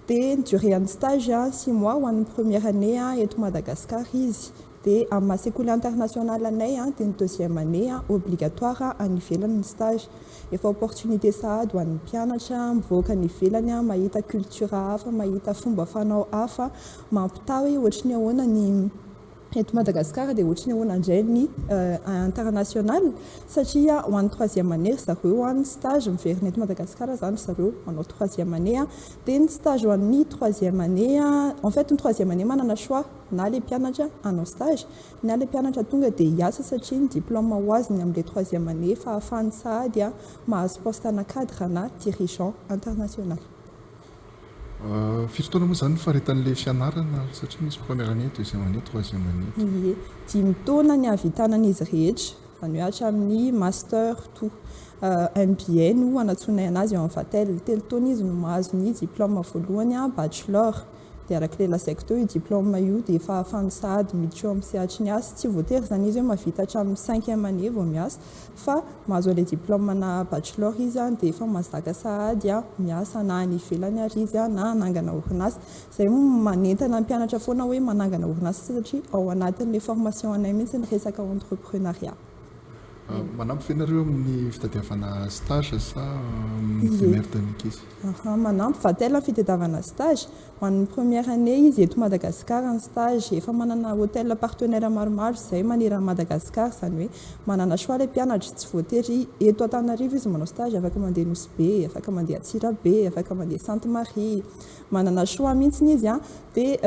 Dia ny durée an'ny stage 6 mois ho an'ny première année eto Madagasikara izy. Dia amin'ny mahasekoly international anay dia ny 2e année obligatoire any ivelany ny stage. Efa opportunité sahady ho an'ny mpianatra mivoaka ny ivelany mahita culture hafa, mahita fomba fanao hafa, mampita hoe ohatry ny ahoana ny eto Madagasikara dia ohatry ny ahoana indray ny international satria ho an'ny 3e année zareo ho an'ny stage miverina eto Madagasikara zany zareo manao 3e année dia ny stage ho an'ny 3e année en fait ny 3e année manana choix na le mpianatra hanao stage na le mpianatra tonga dia hiasa satria ny diplôme ho azony amin'ilay 3e année fa ahafahany sahady mahazo poste na cadre na dirigeant international. Firy taona moa zany faretan'ilay fianarana satria misy première année, 2e année, 3e année? Ie, 5 taona ny havitanan'izy rehetra, izany hoe hatramin'ny master tout. MBA no anatsonay anazy eo amin'ny Vatel, 3 taona izy no mahazo ny diplôme voalohany bachelor. Dia arak'ilay lasaiko teo io diplôme io dia efa ahafahany sahady miditra eo amin'ny sehatry ny asa. Tsy voatery zany izy hoe mahavita hatramin'ny 5e année vao miasa fa mahazo ilay diplôme na bachelor izy dia efa mahazaka sahady miasa na any ivelany ary izy na hanangana orinasa. Izay manentana ny mpianatra foana hoe manangana orinasa satria ao anatin'ilay formation anay mihitsy ny resaka entrepreneuriat. Manampy fianareo amin'ny fitadiavana stage sa première année izy? Manampy vatel amin'ny fitadiavana stage. Ho an'ny première année izy eto Madagasikara ny stage efa manana hôtel partenaire maromaro izay maniry à Madagasikara, izany hoe manana choix ilay mpianatra, tsy voatery eto Antananarivo izy manao stage, afaka mandeha Nosy, afaka mandeha Antsirabe, afaka mandeha Sainte Marie, manana choix mihitsy izy a. Dia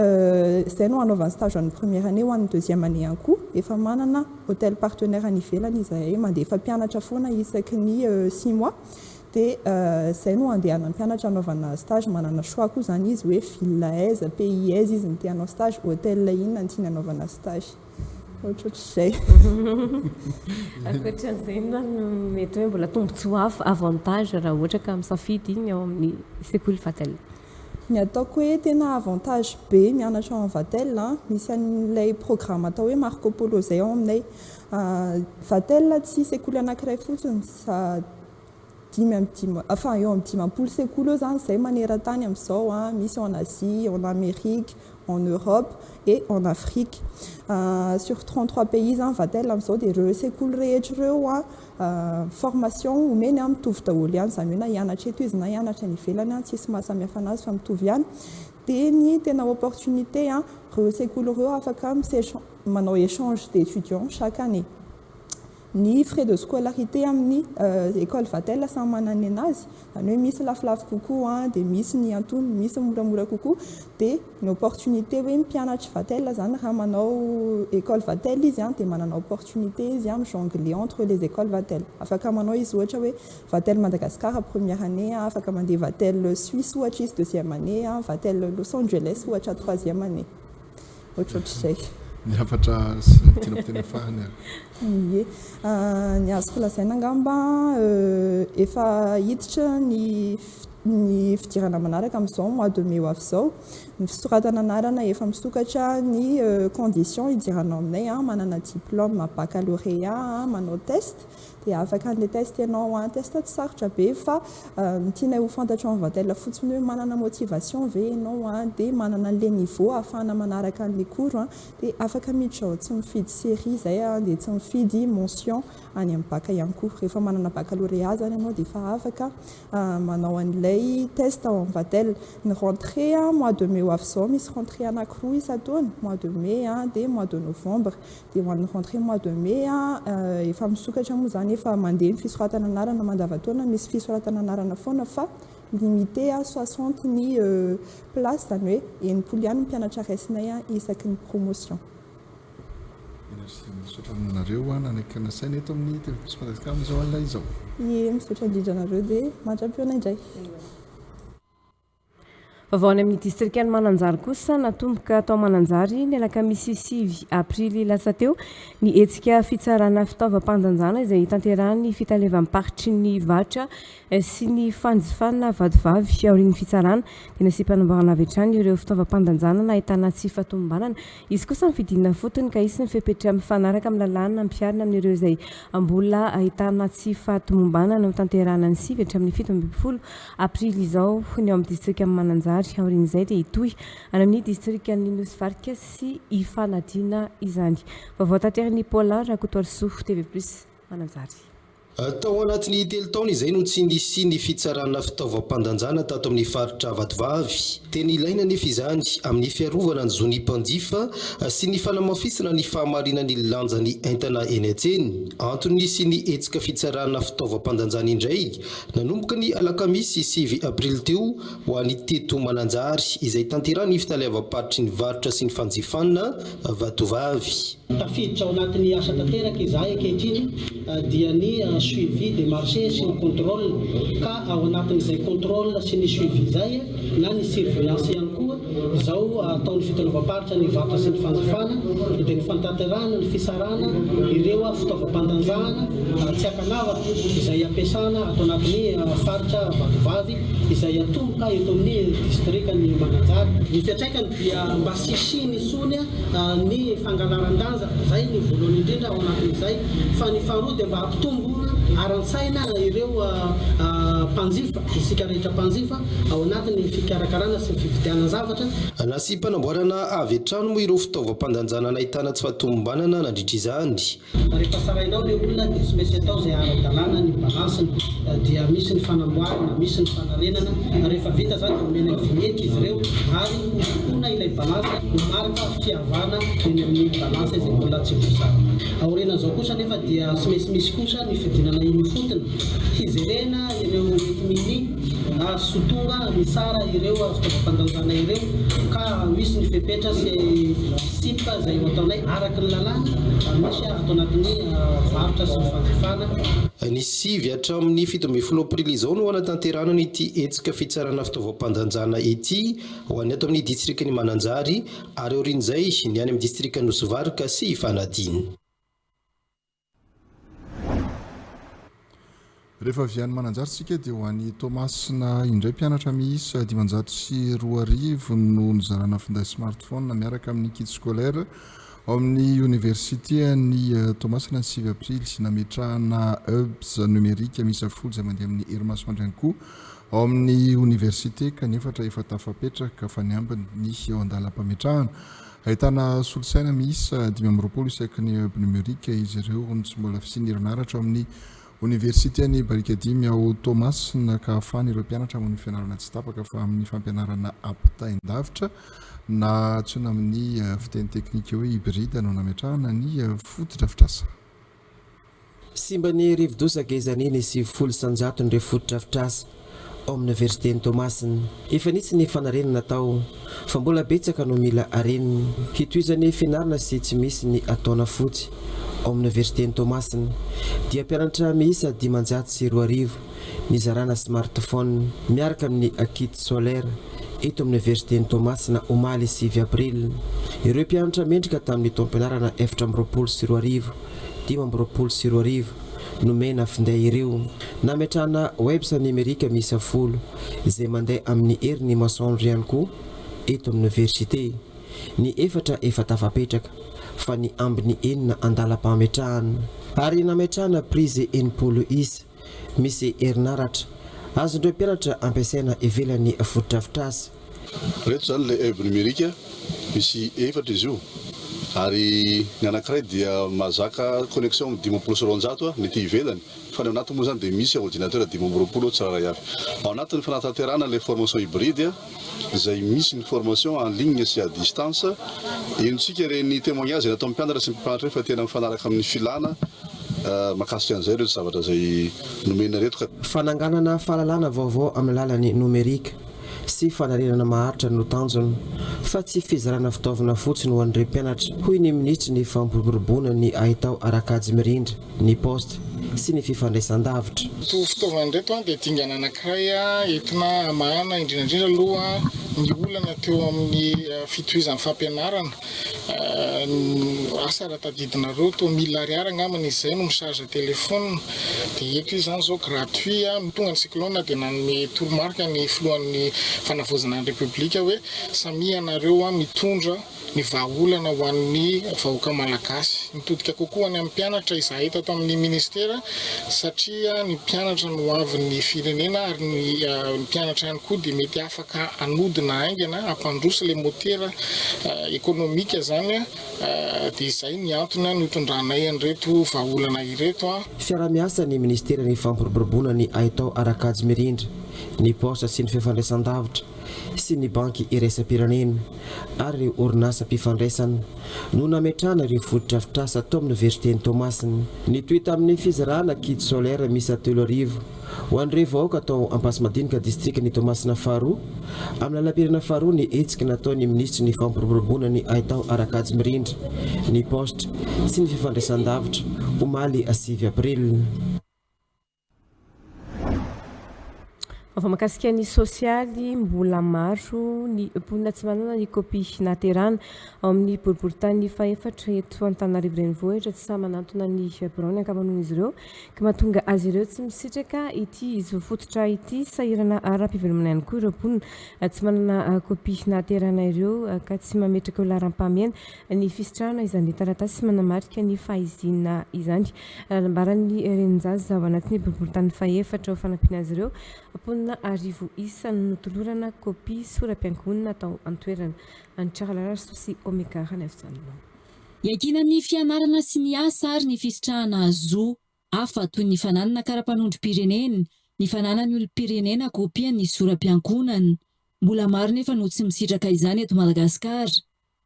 izay no anaovany stage ho an'ny première année. Ho an'ny deuxième année ihany koa efa manana hôtel partenaire any ivelany izay mandefa mpianatra foana isaky ny 6 mois. Dia izay no andehanany mpianatra anaovana stage, manana choix koa izany izy hoe ville aiza, pays aiza izy no te hanao stage, hôtel inona no tiany anaovana stage. Ohatrohatr'izay. Ankoatran'izay no mety hoe mbola tombontsoa hafa avantage raha ohatra ka misafidy iny ao amin'ny sekoly vatel? Ny ataoko hoe tena avantage be mianatra ao amin'ny vatel, misy an'ilay programme atao hoe Marco Polo izay ao aminay. Vatel tsy sekoly anankiray fotsiny, eo amin'ny 10 sekoly eo zany izay maneran-tany amin'izao. Misy en Asie, en Amérique, en Europe et en Afrique. Sur 33 pays zany vatel amin'izao, dia ireo sekoly rehetra ireo formation omeny mitovy daholo ihany, izany hoe na hianatra eto izy na hianatra any ivelany, tsisy mahasamihafa anazy fa mitovy ihany. Dia ny tena opportunité ireo sekoly ireo afaka manao échange d'étudiants chaque année. Ny frais de scolarité amin'ny école vatel samy manana ny anazy, izany hoe misy lafolafo kokoa, dia misy ny antony, misy moramora kokoa. Dia ny opportunité hoe mpianatra vatel zany raha manao école vatel izy dia manana opportunité izy mijongler entre les écoles vatel. Afaka manao izy ohatra hoe vatel Madagascar première année, afaka mandeha vatel Suisse ohatra izy deuxième année, vatel Los Angeles ohatra troisième année. Ohatrohatr'izay. Ny hafatra tianao fahany Ie, ny azoko lazaina angamba efa hiditra ny fidirana manaraka amin'izao mois de mai ho avy izao. Ny fisoratana anarana efa misokatra ny condition hidirana aminay, manana diplôme baccalauréat, manao test. Dia afaka an'ilay test ianao test tsy sarotra be fa tiana ho fantatro amin'ny vatel fotsiny hoe manana motivation ve ianao, dia manana an'ilay niveau ahafahana manaraka an'ilay cours. Dia afaka miditra ao, tsy mifidy série izay, dia tsy mifidy mention any amin'ny bac ihany koa. Rehefa manana baccalauréat zany ianao dia efa afaka manao an'ilay test ao amin'ny vatel. Ny rentrée mois de mai ho avy izao, misy rentrée anankiroa isan-taona, mois de mai dia mois de novembre. Dia ho an'ny rentrée mois de mai efa misokatra moa zany efa mandeha ny fisoratana anarana mandavan-taona, misy fisoratana anarana foana fa limité à 60 ny place, izany hoe 80 ihany mpianatra raisinay isaky ny promotion. Misaotra aminareo nanaiky nasaina eto amin'ny TV+ Madagasikara amin'izao alina izao. Ie, misaotra indrindra anareo dia mandram-piona indray. Vaovao amin'ny distrikan'ny Mananjary kosa natomboka tao Mananjary ny alakamisy 6 aprily lasa teo ny hetsika fitsarana fitaovam-pandanjana izay tanterahany fitalevam-paritry ny vatra sy ny fanjifana vadivavy aorian'ny fitsarana. Dia nasipa hanamboarana avy hatrany ireo fitaovam-pandanjana ahitana tsy fahatombanana. Izy kosa mifidinina fotony ka isy ny fepetra mifanaraka amin'ny lalàna ampiarina amin'ireo izay mbola ahitana tsy fahatombanana ho tanterahana ny 9 hatramin'ny 17 aprily izao ny ao amin'ny distrikan'ny Mananjary. Aorian'izay dia hitohy any amin'ny distrikan'ny Nosy sy Ifanadina izany. Vaovao tanterany Paula Rakotoarisoa, TV+ Mananjary. Tao anatin'ny 3 taona izay no tsy nisy ny fitsarana fitaovam-pandanjana tato amin'ny faritra Vadivavy. Tena ilaina nefa izany amin'ny fiarovana ny zony mpanjifa sy ny fanamafisana ny fahamarinany lanjan'ny entana eny an-tsena. Antony sy ny hetsika fitsarana fitaovam-pandanjana indray nanomboka ny alakamisy 7 aprily teo ho an'ny teto Mananjary izay tanterahany fitalevam-paritry ny varotra sy ny fanjifana Vadivavy. Tafiditra ao anatin'ny asa tanteraka izahay ankehitriny dia ny suivi des marchés sy ny contrôle, ka ao anatin'izay contrôle sy ny suivi izay na ny surveillance ihany koa izao ataon'ny fitalevam-paritra ny varotra sy ny fanjifana dia ny fantanterahana ny fisarana ireo fitaovam-pandanjana tsy akanavaka izay ampiasana atao anatin'ny faritra Vadivavy izay atomboka eto amin'ny distrikany Mananjary. Ny fiantraikany dia mba sisiny sony ny fangalaran-danja, zay ny voalohany indrindra ao anatin'izay, fa ny faharoa dia mba hampitombo aran-tsaina ireo mpanjifa isika rehetra mpanjifa ao anatin'ny fikarakarana sy fividiana zavatra. Nasy mpanamboarana avy trano moa ireo fitaovam-pandanjana ahitana tsy fahatombanana nandritra izany. Rehefa sarainao ilay olona dia tsy maintsy atao izay ara-dalàna ny balansiny dia misy ny fanamboarana misy ny fanarenana rehefa vita zany dia omena vignety izy ireo ary hona ilay balansa marika fiavana eny amin'ny balansa izay mbola tsy vosary. Aorianan'izao kosa nefa dia tsy maintsy misy kosa ny fidinana iny fotony hijerena ireo mini sotonga misara ireo fitaovam-pandanjana ireo ka misy ny fepetra sy sipa izay ataonay araka ny lalàna misy ato anatin'ny varotra sy ny fanjifana. Ny 9 hatramin'ny 17 aprily izao no anatanterana ity hetsika fitsarana fitaovam-pandanjana ity ho any ato amin'ny distrikany Mananjary ary aorian'izay ny any amin'ny distrikany Nosvarika sy Ifanadiny. Rehefa avy any Mananjary sika dia ho an'ny Tomasina indray mpianatra miisa 540 no nizarana finday smartphone miaraka amin'ny kit scolaire ao amin'ny université ny Tomasina 9 aprily sy nametrahana hubs numérique misy 10 izay mandeha amin'ny hery masoandro ihany koa ao amin'ny université kanefatra efa tafapetraka fa ny ambiny ny eo andalam-pametrahana. Ahitana solosaina miisa 520 isaky ny hub numérique izy ireo tsy mbola fisiany herinaratra ao amin'ny université ny Barikadimy ao Tomasina ka ahafahana ireo mpianatra amin'ny fianarana tsy tapaka fa amin'ny fampianarana apitaindavitra na tsona amin'ny fiteny teknika hoe hybride no nametrahana ny fotodrafitrasa. Simba ny rivodosaka izaniny sy 100 ny fotodrafitrasa ao amin'ny université ny Tomasina. Efa nisy ny fanarenana tao fa mbola betsaka no mila areniny hitoizany fianarana sy tsy misy ny ataona fotsy ao amin'ny université ny Tomasina dia mpianatra miisa 520 nizarana smartphone miaraka amin'ny kit solaire eto amin'ny université ny Tomasina omaly 9 aprily. Ireo mpianatra mendrika tamin'ny taom-pianarana 420 520 nomena finday ireo nametrahana websa numerika misy 10 izay mandeha amin'ny herin'ny masoandro ihany koa eto amin'ny université. Ny efatra efa tafapetraka fa ny ambiny enina andalam-pametrahana ary nametrahana prise enimpolo isa misy herinaratra azondreo mpianatra ampiasaina ivelan'ny fotodrafitrasa. Reto zany le hub numérique misy efatra izy io ary ny anankiray dia mazaka connexion 520 ny ity ivelany fa ny anatiny moa zany dia misy ordinateur 520 tsiraray avy. Ao anatin'ny fanatanterahana le formation hybride izay misy ny formation en ligne sy à distance enontsika reny témoignage natao mpianatra sy mpianatra fa tena mifanaraka amin'ny filana makasika an'izay reto zavatra zay nomena reto. Fananganana fahalalana vaovao amin'ny lalany numerika sy fanarenana maharitra no tanjona fa tsy fizarana fitaovana fotsiny ho an'ireo mpianatra. Hoy ny ministry ny fampiroboroboana ny ahitao arakajy mirindra ny poste sy ny fifandraisan-davitra. Fitaovana reto dia dingana anankiray entina amahana indrindrandrindra aloha ny olana teo amin'ny fitohizan'ny fampianarana asa raha tadidinareo to 1000 ariary angambany izay no misarge telefona dia eto izy zany zao gratuit tonga ny cyclone dia nanome toromarika ny filohan'ny fanavozana ny republika hoe samy anareo mitondra ny vahaolana ho an'ny vahoaka malagasy. Mitodika kokoa any amin'ny mpianatra izay hita ato amin'ny ministera satria ny mpianatra no avy ny firenena ary ny mpianatra ihany koa dia mety afaka anodina aingana ampandrosa le motera ekonomika zany dia izay ny antony ny hitondranay an'ireto vahaolana ireto. Fiara-miasa ny ministera ny fampiroboroboana ny ahitao arakajy mirindra ny posta sy ny fifandraisan-davitra sy ny banky iraisam-pirenena ary ireo orinasa mpifandraisana no nametrahana ireo fotodrafitrasa tao amin'ny université ny Tomasina. Nitohy tamin'ny fizarana kit solaire misy 3,000 ho an'ireo vahoaka atao ampasy-madinika distrika ny Tomasina faharoa amin'ny lalam-pirenena faharoa ny hetsika nataony ministry ny fampiroboroboana ny ahitao arakajy mirindra ny posta sy ny fifandraisan-davitra omaly 9 aprily. Fa makasika ny sosialy mbola maro ny mponina tsy manana ny kopia naterana ao amin'ny boriboritany faefatra eto Antananarivo renivohitra tsy samy manantona ny birao ny ankamaroan'izy ireo ka mahatonga azy ireo tsy misitraka ity izy fototra ity sahirana ara-pivelomana ihany koa ireo mponina tsy manana kopia naterana ireo ka tsy mametraka ho laharam-pahamehana ny fisitrahana izany taratasy manamarika ny fahizina izany. Lambaran'ny renjaza ao anatin'ny boriboritany faefatra ao fanampiana azy ireo mponina arivo isa no tolorana kopia soram-piangonana atao an-toerana Antsaralahy Sosy Omega Hanefjanona. Iakinan'ny fianarana sy ny asa ary ny fisitrahana azo hafa toy ny fananana karapanondrom-pirenena, ny fananany olom-pirenena kopia ny soram-piangonana. Mbola maro nefa no tsy misitraka izany eto Madagasikara.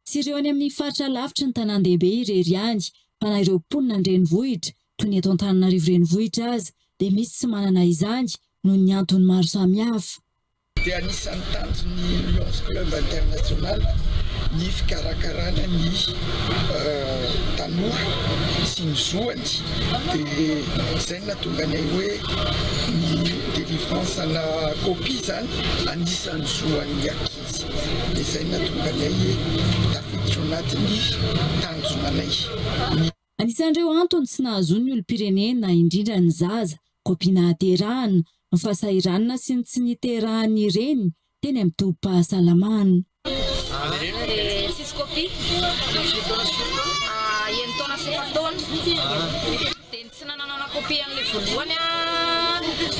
Tsy ireo any amin'ny faritra lavitra ny tanan-dehibe irery ihany, fa na ireo mponina an-drenivohitra toy ny eto Antananarivo renivohitra aza dia misy tsy manana izany noho ny antony maro samihafa. Dia anisan'ny tanjon'ny Lions Club International ny fikarakarana ny tanora sy ny zoany dia izay nahatonga anay hoe ny délivrance na kopia zany anisan'ny zoan'ny ankizy dia izay nahatonga anay tafiditra anatin'ny tanjonanay. Anisan'ireo antony tsy nahazoany olom-pirenena indrindra ny zaza kopia naterahana, ny fahasahiranana sy ny tsy niterahana ireny teny amin'ny tobim-pahasalamana. Sisy kopia enitaona sy efataona dia tsy nananana kopia an'ilay voalohany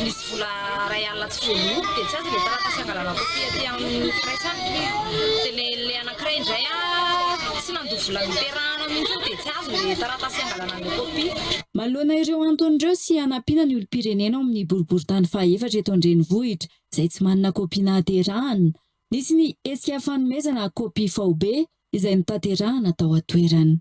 nisy vola ray alina tsy voaloha dia tsy azy ilay taratasy angalana kopia aty amin'ny firaisana dia ilay anankiray indray tsy nandoa vola niterahana mihitsy dia tsy azo ilay taratasy angalana an'ilay kopia. Manoloana ireo anton'ireo sy hanampiana ny olom-pirenena ao amin'ny boriboritany faefatra eto an-drenivohitra izay tsy manana kopia naterahana. Nisy ny hetsika fanomezana kopia faobe izay notanterahana tao an-toerana.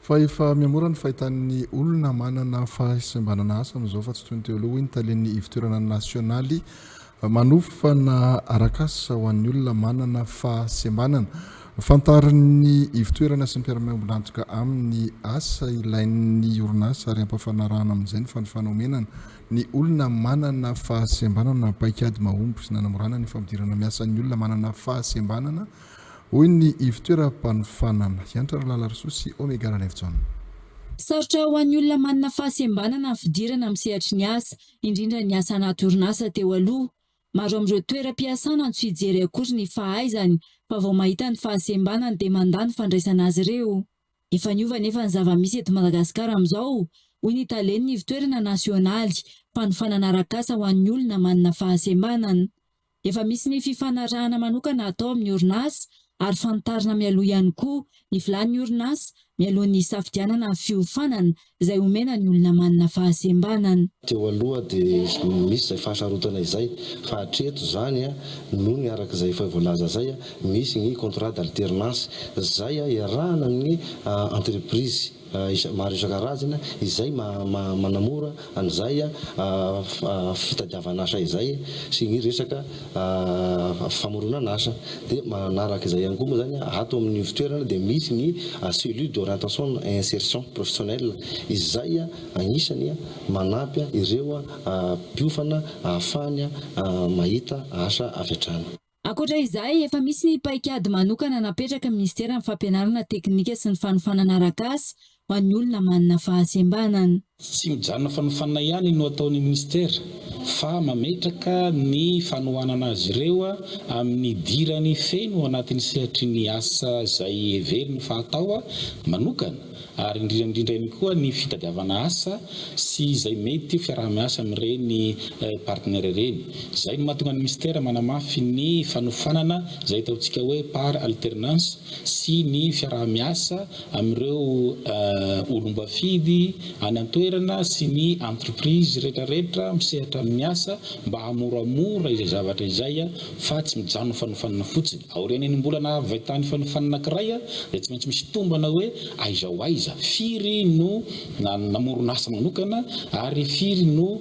Fa efa miamora ny fahitan'ny olona manana fahasembanana asa amin'izao fa tsy toy ny teo aloha ny talen'ny ivotoerana nasionaly manofana arakasa ho an'ny olona manana fahasembanana. Fantarin'ny ivotoerana sy ny mpiara-miombonantoka amin'ny asa ilain'ny orinasa ary ampafanarahana amin'izay ny fanofanomenana ny olona manana fahasembanana paikady mahomby sy nanamorana ny fampidirana miasa ny olona manana fahasembanana hoy ny ivotoeram-panofanana hiantra Rahalala Sosy Omega Hanefjanona. Sarotra ho an'ny olona manana fahasembanana ny fidirana amin'ny sehatry ny asa, indrindra ny asa anaty orinasa teo aloha. Maro amin'ireo toeram-piasana tsy fijery akory ny fahaizany fa vao mahita ny fahasembanany dia mandany fandraisana azy ireo. Efa niova nefa ny zava-misy eto Madagasikara amin'izao hoy ny talen'ny ivotoerana nasionaly fanofanana arakasa ho an'ny olona manana fahasembanana. Efa misy ny fifanarahana manokana atao amin'ny orinasa ary fantarina mialoha ihany koa ny filan'ny orinasa mialohan'ny safidianana fiofanana izay omena ny olona manana fahasembanana. Teo aloha dia misy izay fahasarotana izay fa hatreto izany noho ny arak'izay efa voalaza zay misy ny contrat d'alternance izay iarahana amin'ny entreprise maro isan-karazana izay manamora an'izay fitadiavana asa izay sy ny resaka famoronana asa. Dia manaraka izay ihany koa moa zany ato amin'ny fitoerana dia misy ny cellule d'orientation et insertion professionnelle izay anisany manampy ireo mpiofana ahafahany mahita asa afiatrana. Akoatra izay efa misy ny paikady manokana napetraka ministera amin'ny fampianarana teknika sy ny fanofanana arakasa ho an'ny olona manana fahasembanana. Tsy mijanona fanofanana ihany no ataon'ny ministera fa mametraka ny fanohanana azy ireo amin'ny dirany feno anatin'ny sehatry ny asa izay heveriny fahatao manokana ary indrindra ihany koa ny fitadiavana asa sy izay mety fiaraha-miasa amin'ireny partenaire ireny. Izay no mahatonga ny ministera manamafy ny fanofanana izay ataontsika hoe par alternance sy ny fiaraha-miasa amin'ireo olom-bafidy any an-toerana sy ny entreprise rehetrarehetra misehatra amin'ny asa mba hamoramora izay zavatra izay fa tsy mijanona fanofanana fotsiny. Aorian'ny mbola nahavitany fanofanana anankiray dia tsy maintsy misy tombana hoe aiza ho aiza firy no namoronasa manokana ary firy no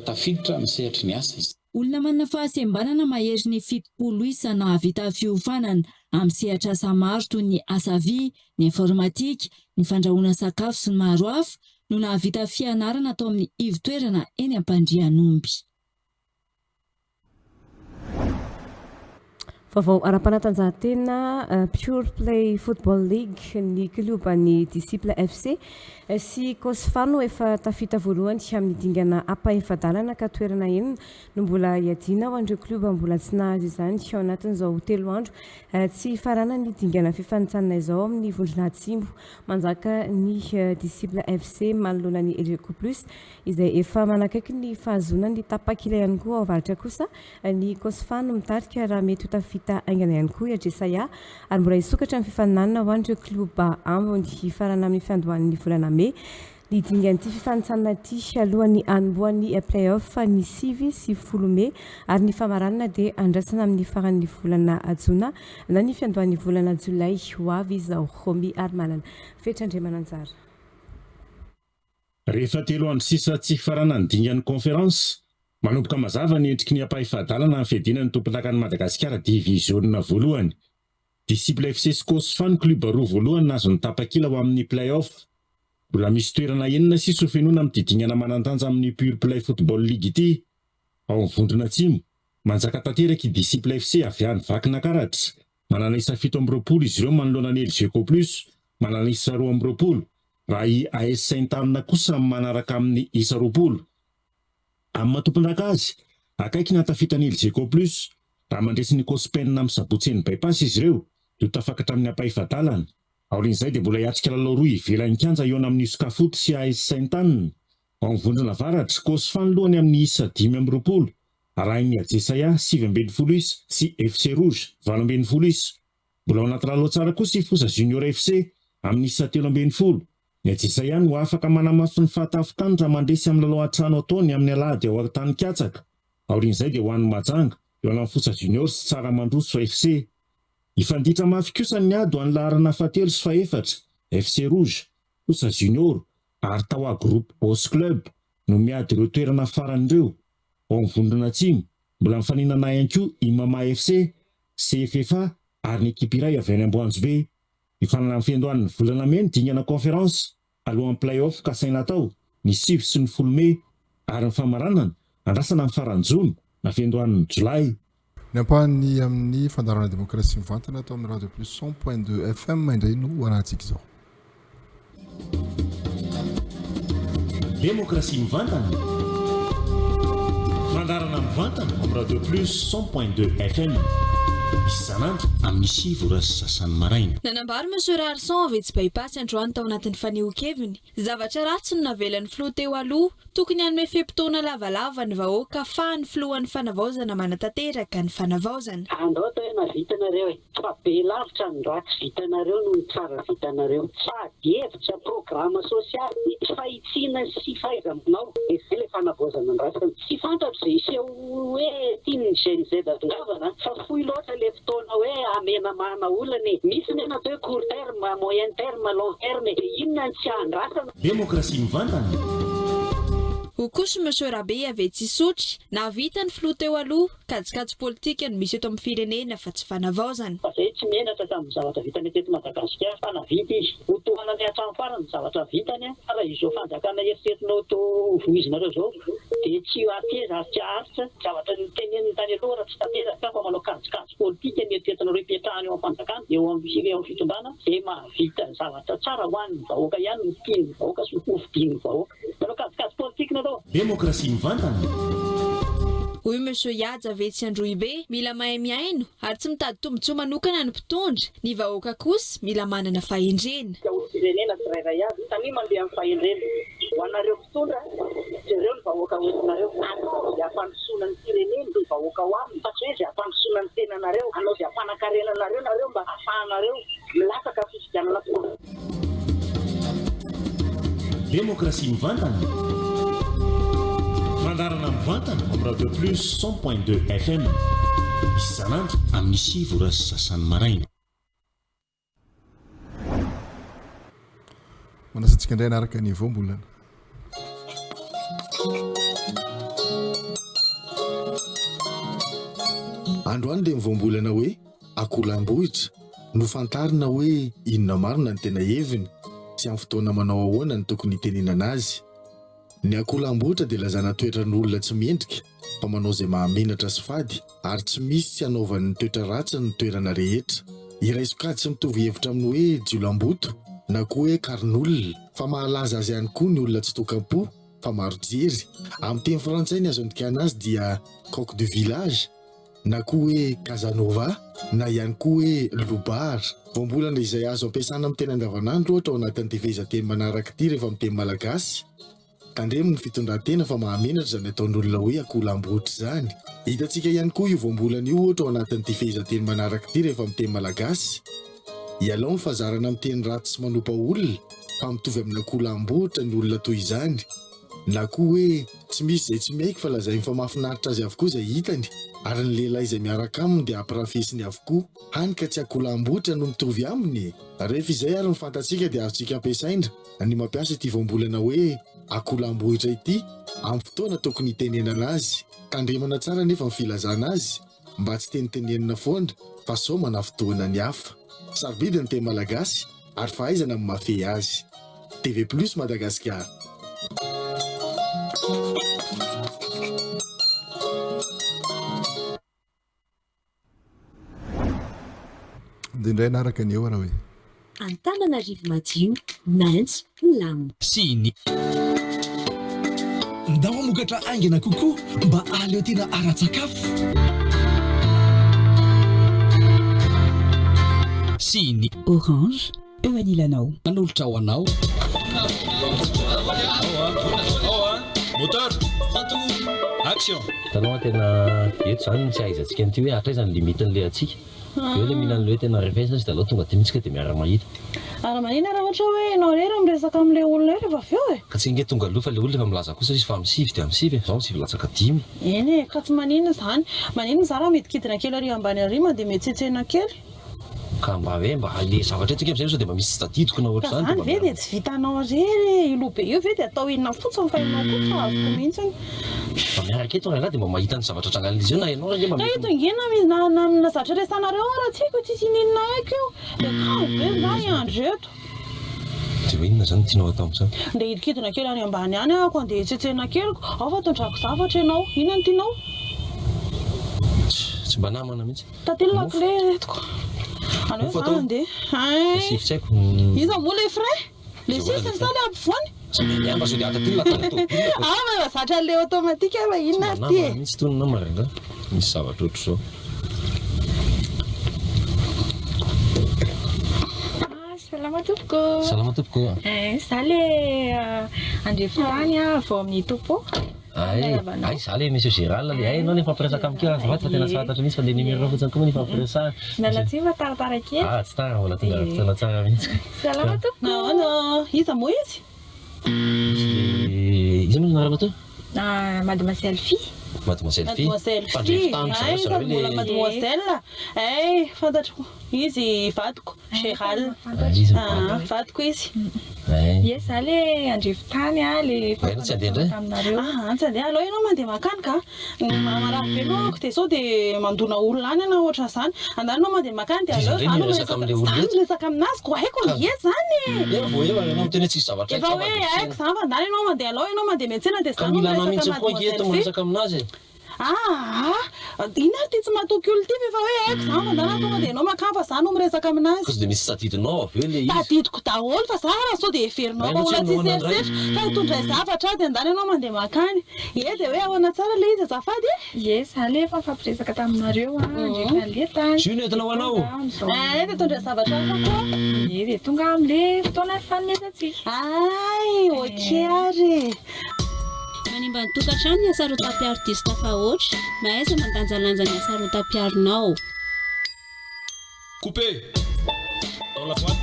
tafiditra amin'ny sehatry ny asa. Olona manana fahasembanana mahery ny 70 isa nahavita fiofanana amin'ny sehatra asa maro toy ny asa vy, ny informatika, ny fandrahoana sakafo sy ny maro hafa no nahavita fianarana atao amin'ny ivotoerana eny Ampandrianomby. Vaovao ara-panatanjahantena Pure Play Football League ny klubany Disciple FC sy Kosfano efa tafita voalohany amin'ny dingana ampaefadalana ka toerana enina no mbola iadina ho an'ireo kluba mbola tsy nahazo izany ao anatin'izao 3 andro tsy farana ny dingana fifanitsanana izao amin'ny vondrona Atsimbo manjaka ny Disciple FC manoloana ny Elgeco Plus izay efa manakaiky ny fahazonany tapakila ihany koa ao avaratra kosa ny Kosfano mitarika raha mety ho tafita aingana ihany koa Adresaya ary mbola hisokatra amin'ny fifaninanana ho an'ireo kluba ambony farana amin'ny fiandohan'ny volana Mey. Ny dingan'ity fifanitsanana ity alohan'ny anombohan'ny play-off ny 9 sy 10 Mey ary ny famaranana dia andrasana amin'ny faran'ny volana Jona na ny fiandohan'ny volana Jolay ho avy izao Romy Armanana. Fetrandremananjara. Rehefa 3 andro sisa tsy farana ny dingan'ny conférence manomboka mazava ny endriky ny ampaefadalana amin'ny fiadinan'ny tompontakan'i Madagasikara division voalohany. Disciple FC sy Kosfano club roa voalohany nazo ny tapakila ho amin'ny play-off. Mbola misy toerana enina sisa ho fenona amin'ny didingana manantanja amin'ny Pure Play Football League ity. Ao amin'ny vondrona Atsimo, manjaka tanteraka i Disciple FC avy any vakina karatra. Manana isa 7 izy ireo manoloana ny Elgeco Plus, manana isa 2 raha i AS Saint-Anne kosa manaraka amin'ny isa 2. Amin'ny matompondraka azy, akaiky ny atafitany Elgeco Plus, raha mandresy ny Kospenina amin'ny Sabotseny bypass izy ireo, dia tafakatra amin'ny ampaefadalana. Aorin'izay dia mbola hiatrika lalao roa ivelan'ny kianja eo amin'ny Iskafot sy AS Saint-Anne. Ao amin'ny vondrona avaratra, Kosfano lohany amin'ny isa 5 arahin'ny Adresaya 7 isa sy FC Rouge 8 isa. Mbola ao anaty lalao tsara kosa i Fosa Junior FC amin'ny isa 13. Ny Adresaya no afaka manamafy ny fahatafikany raha mandresy amin'ny lalao an-trano ataony amin'ny alahady ao an-tany Katsaka. Aorin'izay dia ho an'ny Majanga, eo amin'ny Fosa Junior sy Tsaramandroso FC. Ifanditra mafy kosa ny ady ho an'ny laharana 7 sy 4, FC Rouge, Fosa Junior, ary Tawa Group Boss Club no miady ireo toerana faran'ireo. Ao amin'ny vondrona Atsimo, mbola mifaninana ihany koa Imama FC, CFFA ary ny ekipa iray avy any Amboanjobe. Mifanana amin'ny fiandohan'ny volana Mey ny dingana conférence alohan'ny play-off kasaina tao ny 9 sy ny 10 Mey ary ny famaranana andrasana amin'ny faran'ny Jona na fiandohan'ny Jolay. Ny ampahany amin'ny fandarana demokrasia mivantana atao amin'ny Radio Plus 100.2 FM indray no hoanantsika izao. Demokrasia mivantana. Fandarana mivantana amin'ny Radio Plus 100.2 FM. Isanandro amin'ny sivora sy sasany maraina. Nanambary Monsieur Arson avy tsy bypass androany tao anatin'ny fanehon-keviny. Zavatra ratsy no navelan'ny filoha teo aloha, tokony hanome feim-potoana lavalava ny vahoaka ahafahan'ny filohan'ny fanavaozana manatanteraka ny fanavaozana. Andao tao hoe navitanareo fa be lavitra ny ratsy vitanareo no ny tsara vitanareo. Sady hevitra programa sosialy fahitsiana sy fahaiza-manao izay le fanavaozana ny ratsy. Tsy fantatro izay iseho hoe tiany GNZ adongavana fa fohy loatra le fotoana hoe amenamana olana misy ny natao hoe court terme, moyen terme, long terme inona ny tsy andrasana. Demokrasia mivantana. Ho kosa Monsieur Rabe avy Tsisotry, navita ny filoha teo aloha, kajikajy politika no misy eto amin'ny firenena fa tsy fanavaozana. Fa izay tsy menatra tamin'ny zavatra vitany teto Madagasikara, fa navita izy. Ho tohana ny hatrany farany ny zavatra vitany, fa raha izao fanjakana eritreretinao to voizinareo izao, dia tsy ateza ary tsy aritra, zavatra teneniny tany aloha raha tsy tanteraka fa manao kajikajy politika ny eritreretinareo ipetrahany eo am-panjakana, eo amin'ny fitondrana, dia mahavita zavatra tsara ho an'ny vahoaka ihany, ny tian'ny vahoaka sy ho fidian'ny vahoaka. Manao kajikajy politika na Demokrasia mivantana. Hoy Monsieur Yadza Vetsy Androibe, mila mahay miaino ary tsy mitady tombotsoa manokana ny mpitondra, ny vahoaka kosa mila manana fahendrena. Firenena tsirairay avy, tani mandeha amin'ny fahendrena. Ho anareo mpitondra, ireo ny vahoaka hoentinareo, anao dia ampandrosoana ny firenena ny vahoaka ho aminy, fa tsy hoe dia ampandrosoana ny tenanareo, anao dia ampanan-karenanareo nareo mba ahafahanareo milasaka fifidianana tokoa. Demokrasia mivantana. Fandarana mivantana amin'ny Radio Plus 100.2 FM. Isanandro amin'ny sivora sy sasany maraina. Manasantsika indray anaraka ny voambolana. Androany dia mivoambolana hoe akolambohitra, nofantarina hoe inona marina ny tena heviny. sy amin'ny fotoana manao ahoana ny tokony hitenenana azy. Ny akolamboatra dia lazana toetra n'olona tsy mendrika fa manao izay mahamenatra sy fady ary tsy misy tsy hanaovan'ny toetra ratsy ny toerana rehetra. Iray sokajy sy mitovy hevitra amin'ny hoe jiolam-boto na koa hoe karin'olona fa mahalaza azy ihany koa ny olona tsy tokam-po fa maro jery. Amin'ny teny frantsay ny azo andikana azy dia coq du village na koa hoe Casanova na ihany koa hoe lobar. Voambolana izay azo ampiasana amin'ny teny andavanandro ohatra ao anatin'ny fehezanteny manaraka ity rehefa amin'ny teny malagasy. Tandremo ny fitondran-tena fa mahamenatra izany ataon'olona hoe akolamboatra izany. Hitantsika ihany koa io voambolana io ohatra ao anatin'ny fehezanteny manaraka ity rehefa amin'ny teny malagasy. Ialao ny fazarana amin'ny teny ratsy sy manompa olona fa mitovy amin'ny akolamboatra ny olona toy izany. Na koa hoe tsy misy izay tsy miaiky fa lazay fa mahafinaritra azy avokoa izay hitany ary ny lehilahy izay miaraka aminy dia ampirafesiny avokoa. Hany ka tsy akolamboatra no mitovy aminy. Rehefa izay ary ny fantatsika dia azontsika ampiasaina ny mampiasa ity voambolana hoe akolamboatra ity amin'ny fotoana tokony hitenenana azy. Tandremana tsara nefa ny filazana azy mba tsy tenitenenana foana fa somana fotoana ny hafa. Sarobidy ny teny malagasy ary fahaizana amin'ny mahafehy azy. TV+ Madagasikara. Dia indray anaraka ny eo raha hoe Antananarivo madio, maitso, milamina. Siny. Ndao mamokatra aingana kokoa mba aleo tena ara-tsakafo. Siny. Orange, eo anilanao. Nanolotra ho anao. Moteur, action. Tanao tena eto zany tsy ahaizantsika an'ity hoe hatraizany limitin'ilay atsika. Eo ilay mihinana hoe tena revesina sy dia aloha tonga dia mitsika dia miara-mahita. Ara-manina raha ohatra hoe ianao rery miresaka amin'ilay olona rehefa avy eo e. Ka tsy inge tonga aloha fa ilay olona efa milaza kosa izy fa misivy dia misivy, izao misivy latsaka 10. Eny e, ka tsy maninona izany. Maninona izany raha midikidina kely ary ambany ary mandeha mihetsentsena kely. Ka mba hoe mba ilay zavatra eto amizay sao dia mba misy tsy tadidiko na ohatra Ka izany. izany ve dia tsy vitanao rery ilo be io ve dia atao inona fotsiny fa ianao koa fa avoko mihitsiny. Mba miaraka eto raha dia mba mahita ny zavatra trangan'izy io na ianao raha Ka eto ingena na zatra resanareo raha tsiko tsisy ininona haiko io. Dia kamo be zany andro eto. dia hoe inona izany tianao atao amin'izany? Ndeha hidikidina kely any ambany any ako andeha hetsetsena keliko. Ao fa tondrako zavatra ianao. Inona no tianao? Tsy mba namana mihitsy. Tantely lakile retiko. Anao Mofo izany atao? andeha. Sivitsaiko. Iza moa le frais? Le sisiny sa le ampovoany? Tsy mba sao dia atatily latany to. Ah, zatra le automatique fa inona Namana ty? mihitsy tony namana renga. Misy zavatra ohatr' izao. Salama tompoko. Salama tompoko. Za le andrefotany vao amin'ny topo. Ay, za le monsieur Gérald le ay ianao le fampiresaka amin'keo azafady fa tena tsy fantatra mihitsy fa le numéro fotsiny koa moa ny fampiresahana. Miala tsiny fa taratara kely. Ah, tsy tara mbola tonga fotoana tsara mihitsy. Salama tompoko. Nahoana? Iza moa izy? Iza moa narana to? Mademoiselle Fille. Mademoiselle Fille. Mademoiselle Fille. Ay, iza mbola mademoiselle. Ay, fantatro. Izy vadiko, Gérald. Vadiko izy. Ie, za le andrefotany le tsy andeha indray? Ah, tsy andeha. Alô ianao mandeha makany ka? Marary be lohako dia sao dia mandona olona any ianao ohatra izany. Andaninao mandeha makany dia alô izany miresaka aminazy ko haiko ie zany. Eo vao eo ianao miteny hoe tsisy zavatra. Efa hoe haiko izany fa andany ianao mandeha alô ianao mandeha miantsena dia izany Kamilana mihitsy koa eto miresaka aminazy. Ina ty tsy mahatoky olona ty fa hoe haiko izany mandana tonga dia ianao makany fa izany no miresaka aminazy. Kosa dia misy tadidinao avy eo le izy. Tadidiko daholo fa za raha sao dia heverinao fa olona tsisy eritreritra fa hitondray zavatra dia andany ianao mandeha makany. Ie dia hoe ahoana tsara le izy azafady? Ie, za le efa fampiresaka taminareo andrefa leta. Zio entina ho anao. Dia hitondray zavatra hafa koa. Ie, dia tonga amin'ilay fotoana fanomezantsika. Ay, okey ary. Manimba ny tokantrano ny asarota artiste fa oatra, mahaiza mandanjalanja ny asarota piarinao. Coupé. Dans la boîte.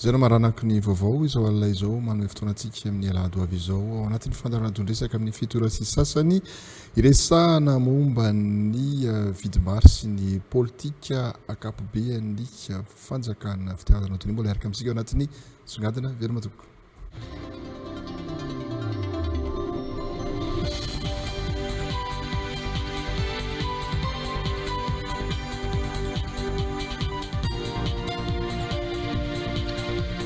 Zay no maranaky ny vaovao izao alina izao manome fotoanantsika amin'ny alahady avy izao ao anatin'ny fandaranandondresaka amin'ny fitora sy sasany iresahana momba ny vidimary sy ny politika akapobean'ny fanjakana fitiavana tony mbola araka amintsika ao anatin'ny songadina very matoko.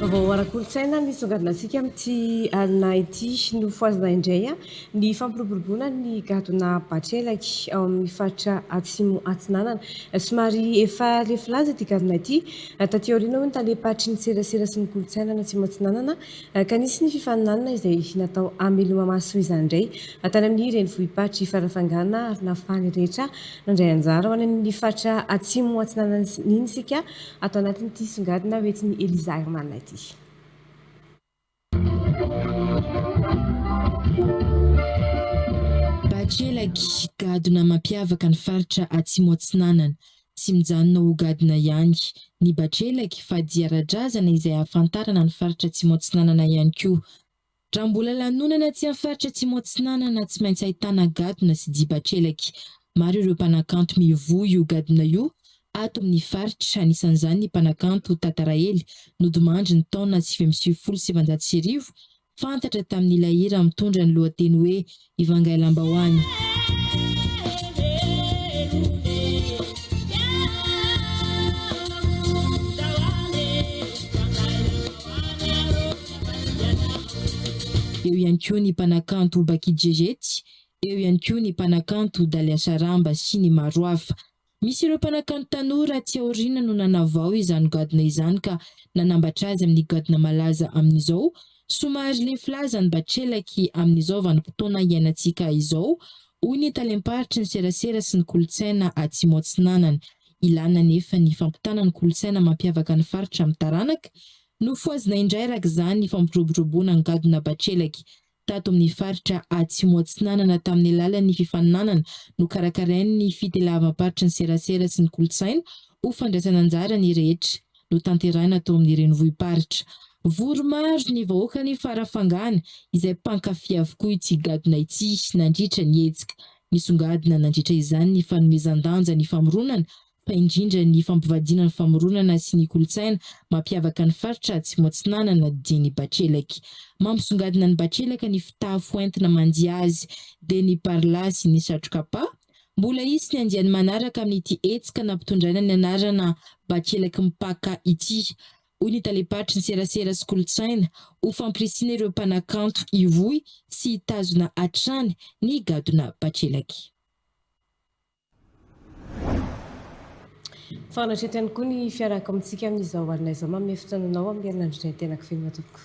vao ara-kolontsaina ny songadina antsika amin'ity alina ity no foazina indray ny fampiroboroboana ny gadona Batrelaky ao amin'ny faritra atsimo atsinanana. Somary efa lefilaza ity gadona ity taty aoriana hoy ny talepatry ny serasera sy ny kolontsaina ny atsimo atsinanana ka nisy ny fifaninanana izay natao hameloma-maso izany indray tany amin'ny renivohim-patry farafangana ary nafaly rehetra nandray anjara ho any amin'ny faritra atsimo atsinanana iny isika atao anatin'ity songadina hoentiny Eliza Hermanina ity. Batrelaky gadona mampiavaka ny faritra atsimo atsinanana tsy mijanona ho gadona ihany ny Batrelaky fa diara-drazana izay ahafantarana ny faritra atsimo atsinanana ihany koa. Raha mbola lanonana aty amin'ny faritra atsimo atsinanana tsy maintsy ahitana gadona sy dia Batrelaky. Maro ireo mpanakanto mivohy io gadona io ato amin'ny faritra, anisan'izany ny mpanakanto Tatarahely nodimandry ny taona 1970 fantatra tamin'ilay hira mitondra ny lohateny hoe Ivangailambahoany. Eo ihany koa ny mpanakanto Bakijejety, eo ihany koa ny mpanakanto Daliasaramba sy ny maro hafa. Misy ireo mpanakanto tanora aty aoriana no nanavao izany gadona izany ka nanambatra azy amin'ny gadona malaza amin'izao. Somary lefilaza ny Batrelaky amin'izao vanim-potoana iainantsika izao, hoy ny talemparitra ny serasera sy ny kolontsaina atsimo atsinanana. Ilana nefa ny fampitana ny kolontsaina mampiavaka ny faritra amin'ny taranaka no foazina indray arak'izany ny fampiroboroboana ny gadona Batrelaky. Tato amin'ny faritra atsimo atsinanana tamin'ny alalan'ny fifaninanana no karakarain'ny fitelavam-paritra ny serasera sy ny kolontsaina ho fandraisana anjara ny rehetra no tanterahina tao amin'ny renivohim-paritra. Vory maro ny vahoaka ny farafangana izay mpankafy avokoa ity gadona ity nandritra ny hetsika. Nisongadina nandritra izany ny fanomezan-danja ny famoronana fa indrindra ny fampivadiana ny famoronana sy ny kolontsaina mampiavaka ny faritra atsimo atsinanana dia ny Batrelaky. Mampisongadina ny Batrelaka ny fitafy entina mandia azy dia ny parla sy ny satrokapa. Mbola isy ny andiany manaraka amin'ity hetsika nampitondraina ny anarana Batrelaky mipaka ity. Hoy ny talepatry ny serasera sy kolontsaina ho fampirisina ireo mpanakanto ivohy sy hitazona hatrany ny gadona Batrelaky. Fanatretany koa ny fiaraka amintsika amin'izao alina izao manome fotoananao amin'ny herinandro izay tena kifehy matoky.